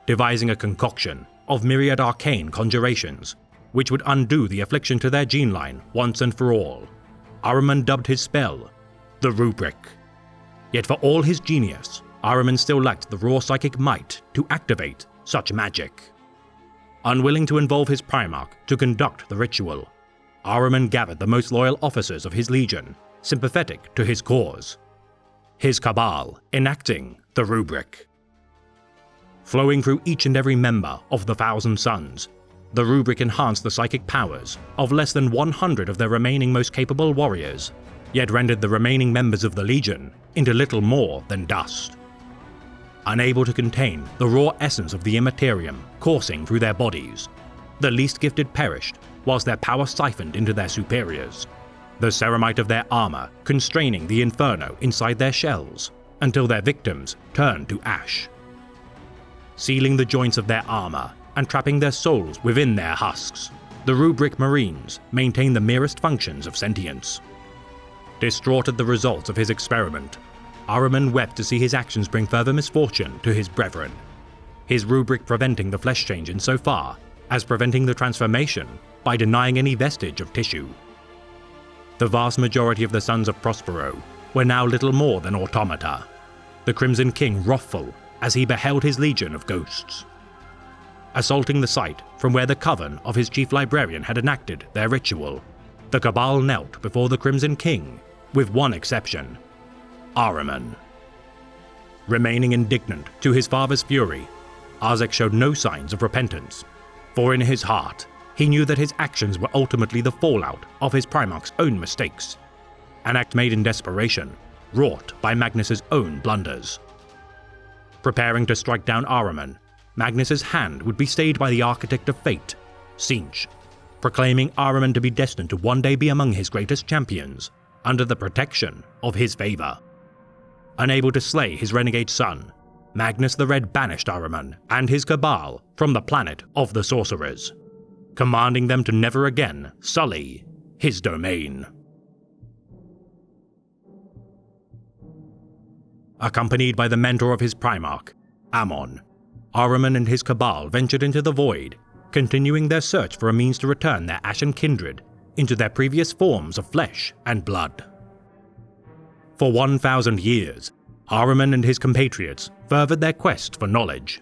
Devising a concoction of myriad arcane conjurations, which would undo the affliction to their gene line once and for all, Ahriman dubbed his spell the Rubric. Yet for all his genius, Ahriman still lacked the raw psychic might to activate such magic. Unwilling to involve his Primarch to conduct the ritual, Ahriman gathered the most loyal officers of his legion, sympathetic to his cause, his cabal enacting the Rubric. Flowing through each and every member of the Thousand Sons, the Rubric enhanced the psychic powers of less than 100 of their remaining most capable warriors, yet rendered the remaining members of the Legion into little more than dust. Unable to contain the raw essence of the Immaterium coursing through their bodies, the least gifted perished, whilst their power siphoned into their superiors, the ceramite of their armor constraining the inferno inside their shells until their victims turned to ash. Sealing the joints of their armor and trapping their souls within their husks, the Rubric Marines maintained the merest functions of sentience. Distraught at the results of his experiment, Ahriman wept to see his actions bring further misfortune to his brethren, his rubric preventing the flesh change insofar as preventing the transformation by denying any vestige of tissue. The vast majority of the sons of Prospero were now little more than automata, the Crimson King wrathful as he beheld his legion of ghosts. Assaulting the site from where the coven of his chief librarian had enacted their ritual, the Cabal knelt before the Crimson King, with one exception: Ahriman. Remaining indignant to his father's fury, Arzek showed no signs of repentance, for in his heart he knew that his actions were ultimately the fallout of his Primarch's own mistakes, an act made in desperation, wrought by Magnus's own blunders. Preparing to strike down Ahriman, Magnus's hand would be stayed by the Architect of Fate, Tzeentch, proclaiming Ahriman to be destined to one day be among his greatest champions, under the protection of his favor. Unable to slay his renegade son, Magnus the Red banished Ahriman and his Cabal from the planet of the Sorcerers, commanding them to never again sully his domain. Accompanied by the mentor of his Primarch, Amon, Ahriman and his Cabal ventured into the void, continuing their search for a means to return their ashen kindred into their previous forms of flesh and blood. For 1,000 years, Ahriman and his compatriots furthered their quest for knowledge,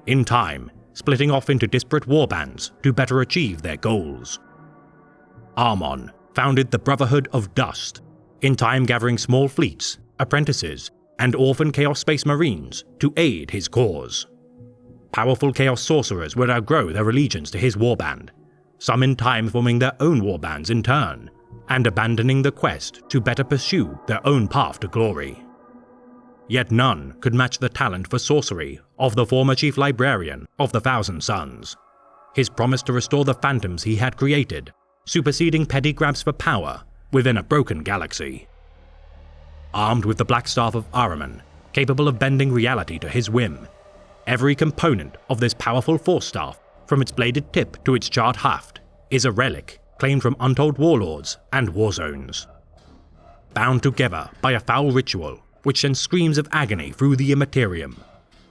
in time splitting off into disparate warbands to better achieve their goals. Amon founded the Brotherhood of Dust, in time gathering small fleets, apprentices, and orphan Chaos Space Marines to aid his cause. Powerful Chaos Sorcerers would outgrow their allegiance to his warband, some in time forming their own warbands in turn, and abandoning the quest to better pursue their own path to glory. Yet none could match the talent for sorcery of the former Chief Librarian of the Thousand Suns, his promise to restore the phantoms he had created, superseding petty grabs for power within a broken galaxy. Armed with the Black Staff of Ahriman, capable of bending reality to his whim, every component of this powerful Force Staff, from its bladed tip to its charred haft, is a relic claimed from untold warlords and war zones. Bound together by a foul ritual which sends screams of agony through the Immaterium,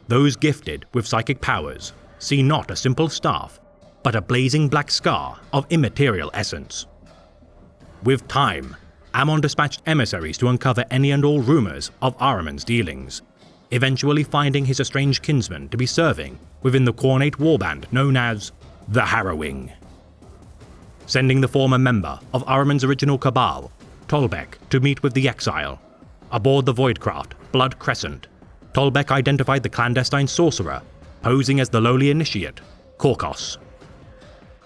those gifted with psychic powers see not a simple staff, but a blazing black scar of immaterial essence. With time, Amon dispatched emissaries to uncover any and all rumors of Ahriman's dealings, eventually finding his estranged kinsman to be serving within the Khornate warband known as the Harrowing. Sending the former member of Ahriman's original Cabal, Tolbec, to meet with the exile, aboard the Voidcraft Blood Crescent, Tolbec identified the clandestine sorcerer, posing as the lowly initiate, Korkos.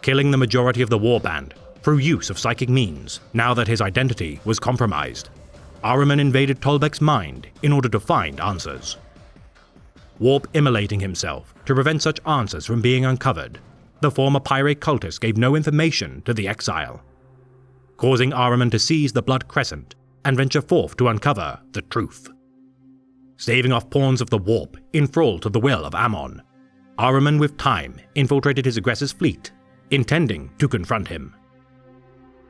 Killing the majority of the warband through use of psychic means, now that his identity was compromised, Ahriman invaded Tolbec's mind in order to find answers. Warp immolating himself to prevent such answers from being uncovered, the former pirate cultist gave no information to the exile, causing Ahriman to seize the Blood Crescent and venture forth to uncover the truth. Staving off pawns of the warp in thrall to the will of Amon, Ahriman with time infiltrated his aggressor's fleet, intending to confront him.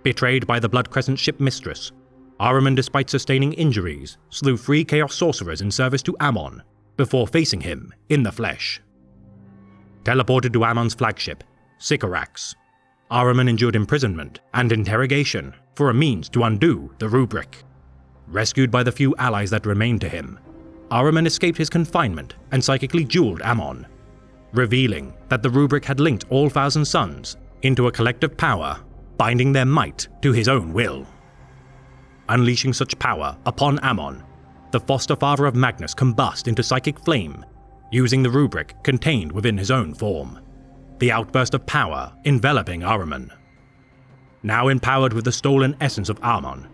Betrayed by the Blood Crescent ship mistress, Ahriman, despite sustaining injuries, slew 3 Chaos Sorcerers in service to Amon before facing him in the flesh. Teleported to Amon's flagship, Sycorax, Ahriman endured imprisonment and interrogation for a means to undo the rubric. Rescued by the few allies that remained to him, Ahriman escaped his confinement and psychically dueled Amon, revealing that the rubric had linked all Thousand Suns into a collective power, binding their might to his own will. Unleashing such power upon Amon, the foster father of Magnus combust into psychic flame, using the rubric contained within his own form, the outburst of power enveloping Ahriman. Now empowered with the stolen essence of Amon,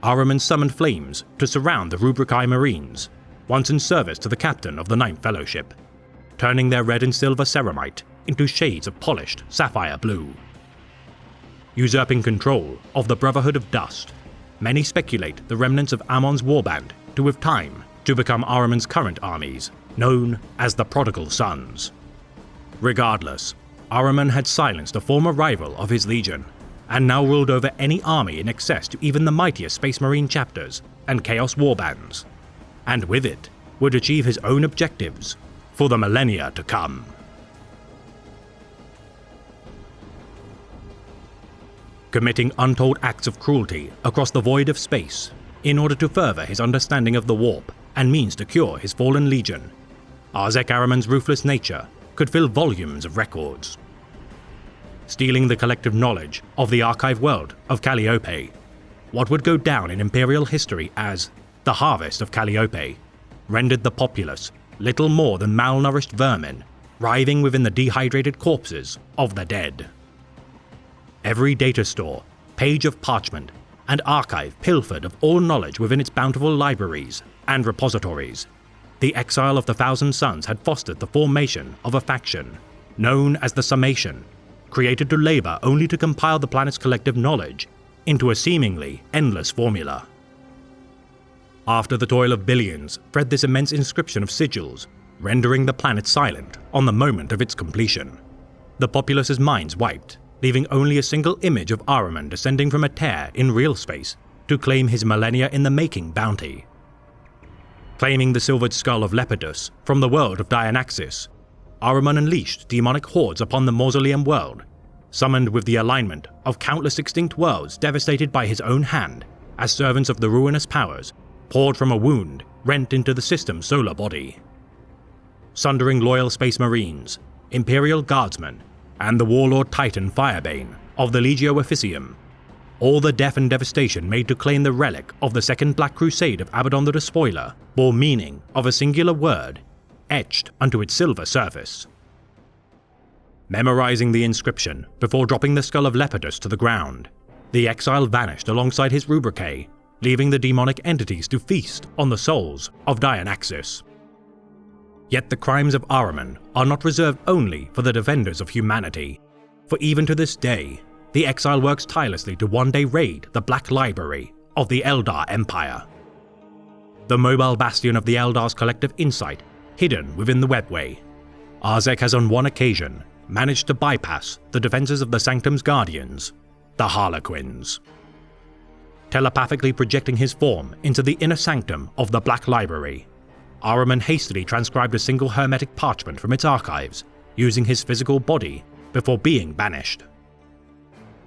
Ahriman summoned flames to surround the Rubricae Marines, once in service to the captain of the Ninth Fellowship, turning their red and silver ceramite into shades of polished sapphire blue. Usurping control of the Brotherhood of Dust, many speculate the remnants of Ammon's warband to with time to become Ahriman's current armies, known as the Prodigal Sons. Regardless, Ahriman had silenced a former rival of his legion, and now ruled over any army in excess to even the mightiest Space Marine chapters and Chaos warbands, and with it would achieve his own objectives for the millennia to come. Committing untold acts of cruelty across the void of space in order to further his understanding of the warp and means to cure his fallen legion, Arzek Ahriman's ruthless nature could fill volumes of records. Stealing the collective knowledge of the archive world of Calliope, what would go down in Imperial history as the Harvest of Calliope rendered the populace little more than malnourished vermin writhing within the dehydrated corpses of the dead. Every data store, page of parchment, and archive pilfered of all knowledge within its bountiful libraries and repositories, the exile of the Thousand Sons had fostered the formation of a faction known as the Summation, created to labor only to compile the planet's collective knowledge into a seemingly endless formula. After the toil of billions bred this immense inscription of sigils, rendering the planet silent on the moment of its completion, the populace's minds wiped, leaving only a single image of Ahriman descending from a tear in real space to claim his millennia in the making bounty. Claiming the silvered skull of Lepidus from the world of Dianaxis, Ahriman unleashed demonic hordes upon the Mausoleum world, summoned with the alignment of countless extinct worlds devastated by his own hand, as servants of the ruinous powers poured from a wound rent into the system's solar body. Sundering loyal Space Marines, Imperial Guardsmen, and the warlord Titan Firebane of the Legio Officium, all the death and devastation made to claim the relic of the Second Black Crusade of Abaddon the Despoiler bore meaning of a singular word etched onto its silver surface. Memorizing the inscription before dropping the skull of Lepidus to the ground, the exile vanished alongside his Rubricae, leaving the demonic entities to feast on the souls of Dianaxis. Yet the crimes of Ahriman are not reserved only for the defenders of humanity, for even to this day, the exile works tirelessly to one day raid the Black Library of the Eldar Empire. The mobile bastion of the Eldar's collective insight, hidden within the webway, Arzek has on one occasion managed to bypass the defenses of the Sanctum's guardians, the Harlequins. Telepathically projecting his form into the inner sanctum of the Black Library, Ahriman hastily transcribed a single hermetic parchment from its archives using his physical body before being banished.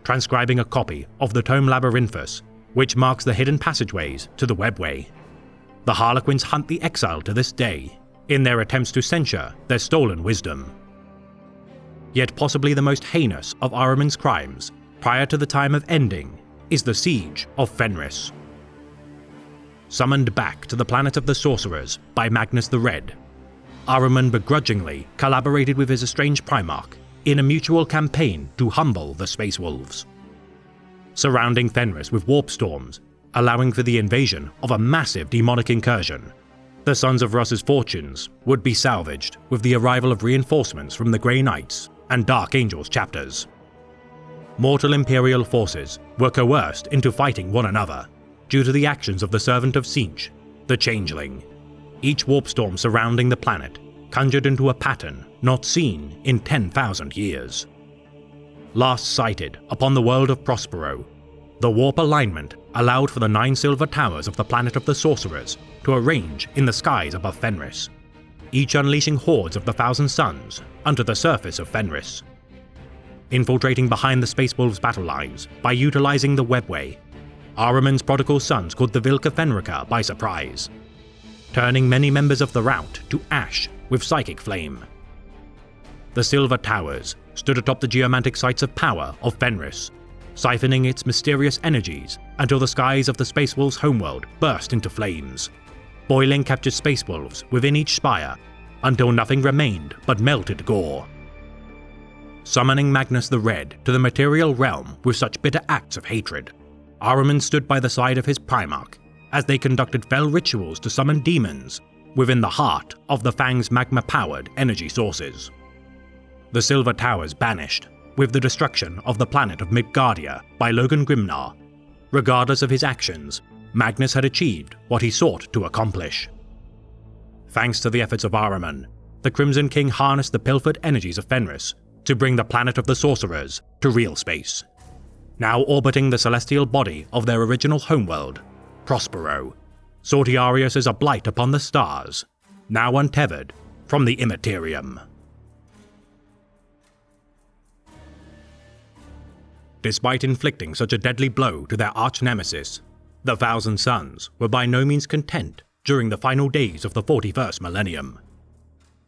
Transcribing a copy of the Tome Labyrinthus, which marks the hidden passageways to the webway, the Harlequins hunt the exile to this day in their attempts to censure their stolen wisdom. Yet possibly the most heinous of Ahriman's crimes prior to the time of ending is the Siege of Fenris. Summoned back to the planet of the Sorcerers by Magnus the Red, Ahriman begrudgingly collaborated with his estranged Primarch in a mutual campaign to humble the Space Wolves. Surrounding Fenris with warp storms, allowing for the invasion of a massive demonic incursion, the Sons of Russ's fortunes would be salvaged with the arrival of reinforcements from the Grey Knights and Dark Angels chapters. Mortal Imperial forces were coerced into fighting one another due to the actions of the Servant of Tzeentch, the Changeling. Each warp storm surrounding the planet conjured into a pattern not seen in 10,000 years. Last sighted upon the world of Prospero, the warp alignment allowed for the 9 silver towers of the planet of the Sorcerers to arrange in the skies above Fenris, each unleashing hordes of the Thousand Suns onto the surface of Fenris. Infiltrating behind the Space Wolves' battle lines by utilizing the webway, Ahriman's prodigal sons caught the Vilka Fenrica by surprise, turning many members of the rout to ash with psychic flame. The Silver Towers stood atop the geomantic sites of power of Fenris, siphoning its mysterious energies until the skies of the Space Wolves' homeworld burst into flames, boiling captured Space Wolves within each spire until nothing remained but melted gore. Summoning Magnus the Red to the material realm with such bitter acts of hatred, Ahriman stood by the side of his Primarch as they conducted fell rituals to summon demons within the heart of the Fang's magma-powered energy sources. The Silver Towers banished with the destruction of the planet of Midgardia by Logan Grimnar. Regardless of his actions, Magnus had achieved what he sought to accomplish. Thanks to the efforts of Ahriman, the Crimson King harnessed the pilfered energies of Fenris to bring the planet of the sorcerers to real space. Now orbiting the celestial body of their original homeworld, Prospero, Sortiarius is a blight upon the stars, now untethered from the Immaterium. Despite inflicting such a deadly blow to their arch-nemesis, the Thousand Sons were by no means content during the final days of the 41st millennium.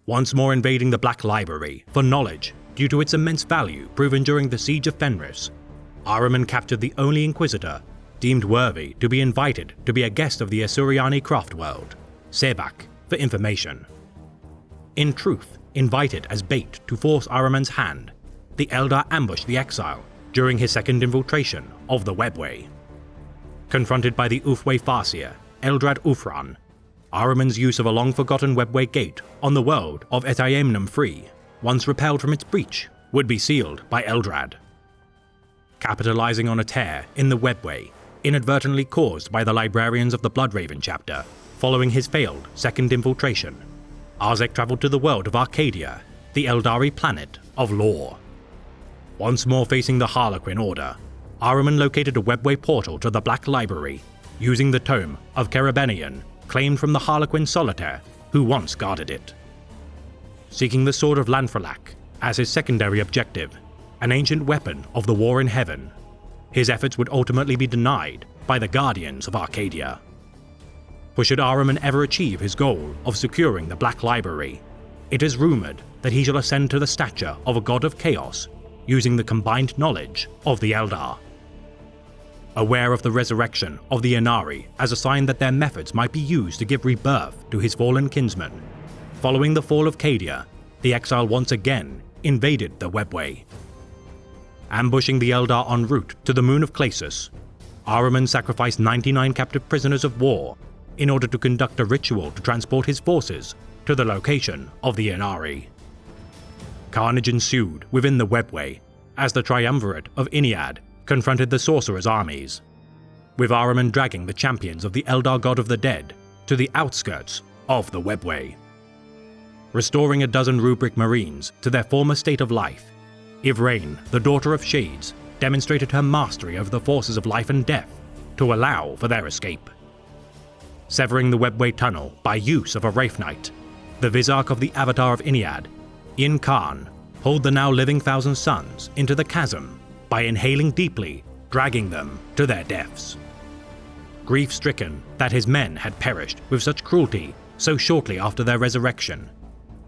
Once more invading the Black Library for knowledge due to its immense value proven during the Siege of Fenris, Ahriman captured the only Inquisitor deemed worthy to be invited to be a guest of the Asuriani craft world, Sebak, for information. In truth, invited as bait to force Ahriman's hand, the Eldar ambushed the exile during his second infiltration of the Webway. Confronted by the Ulfway Farseer, Eldrad Ulfran, Ahriman's use of a long-forgotten Webway gate on the world of Etiamnum Free, once repelled from its breach, would be sealed by Eldrad. Capitalizing on a tear in the Webway, inadvertently caused by the librarians of the Bloodraven chapter, following his failed second infiltration, Arzek traveled to the world of Arcadia, the Eldari planet of Lore. Once more facing the Harlequin Order, Ahriman located a Webway portal to the Black Library, using the Tome of Kerabenian claimed from the Harlequin Solitaire who once guarded it. Seeking the Sword of Lanfralak as his secondary objective, an ancient weapon of the War in Heaven, his efforts would ultimately be denied by the Guardians of Arcadia. For should Ahriman ever achieve his goal of securing the Black Library, it is rumored that he shall ascend to the stature of a god of chaos using the combined knowledge of the Eldar. Aware of the resurrection of the Inari as a sign that their methods might be used to give rebirth to his fallen kinsmen, following the fall of Cadia, the exile once again invaded the Webway. Ambushing the Eldar en route to the moon of Clasus, Ahriman sacrificed 99 captive prisoners of war in order to conduct a ritual to transport his forces to the location of the Inari. Carnage ensued within the Webway as the triumvirate of Iniad confronted the sorcerers' armies, with Ahriman dragging the champions of the Eldar god of the dead to the outskirts of the Webway. Restoring a dozen Rubric Marines to their former state of life, Yvraine, the Daughter of Shades, demonstrated her mastery over the forces of life and death to allow for their escape. Severing the Webway tunnel by use of a Wraith Knight, the Vizarch of the Avatar of Iniad, Yin Khan pulled the now living Thousand Sons into the chasm by inhaling deeply, dragging them to their deaths. Grief-stricken that his men had perished with such cruelty so shortly after their resurrection,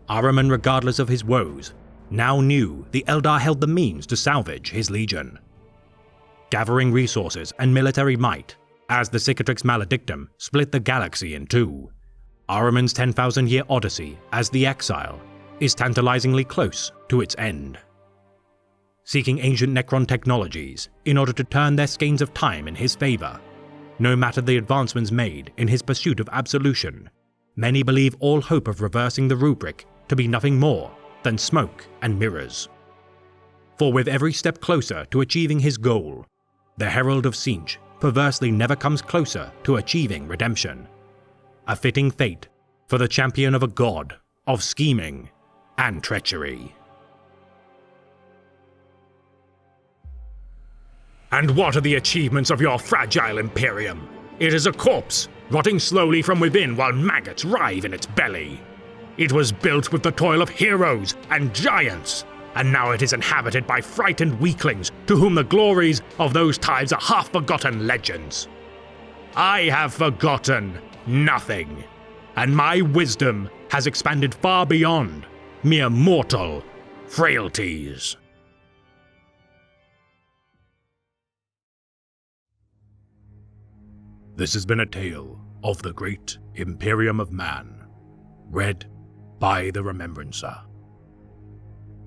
Ahriman, regardless of his woes, now knew the Eldar held the means to salvage his legion. Gathering resources and military might, as the Cicatrix Maledictum split the galaxy in two, Ahriman's 10,000-year odyssey as the Exile is tantalizingly close to its end. Seeking ancient Necron technologies in order to turn their skeins of time in his favor, no matter the advancements made in his pursuit of absolution, many believe all hope of reversing the rubric to be nothing more than smoke and mirrors. For with every step closer to achieving his goal, the Herald of Tzeentch perversely never comes closer to achieving redemption. A fitting fate for the champion of a god of scheming and treachery. And what are the achievements of your fragile Imperium? It is a corpse, rotting slowly from within while maggots writhe in its belly. It was built with the toil of heroes and giants, and now it is inhabited by frightened weaklings to whom the glories of those times are half-forgotten legends. I have forgotten nothing, and my wisdom has expanded far beyond mere mortal frailties. This has been a tale of the great Imperium of Man, read by the Remembrancer.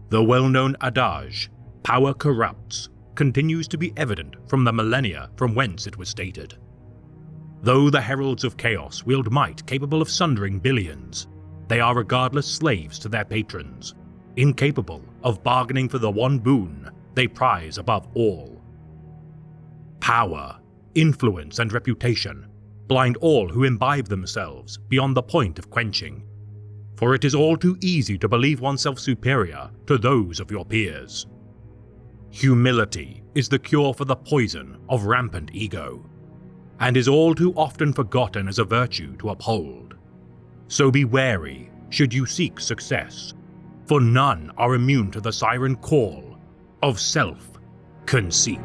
The well-known adage, "Power corrupts," continues to be evident from the millennia from whence it was stated. Though the heralds of chaos wield might capable of sundering billions, they are regardless slaves to their patrons, incapable of bargaining for the one boon they prize above all. Power, influence, and reputation blind all who imbibe themselves beyond the point of quenching, for it is all too easy to believe oneself superior to those of your peers. Humility is the cure for the poison of rampant ego, and is all too often forgotten as a virtue to uphold. So be wary should you seek success, for none are immune to the siren call of self-conceit.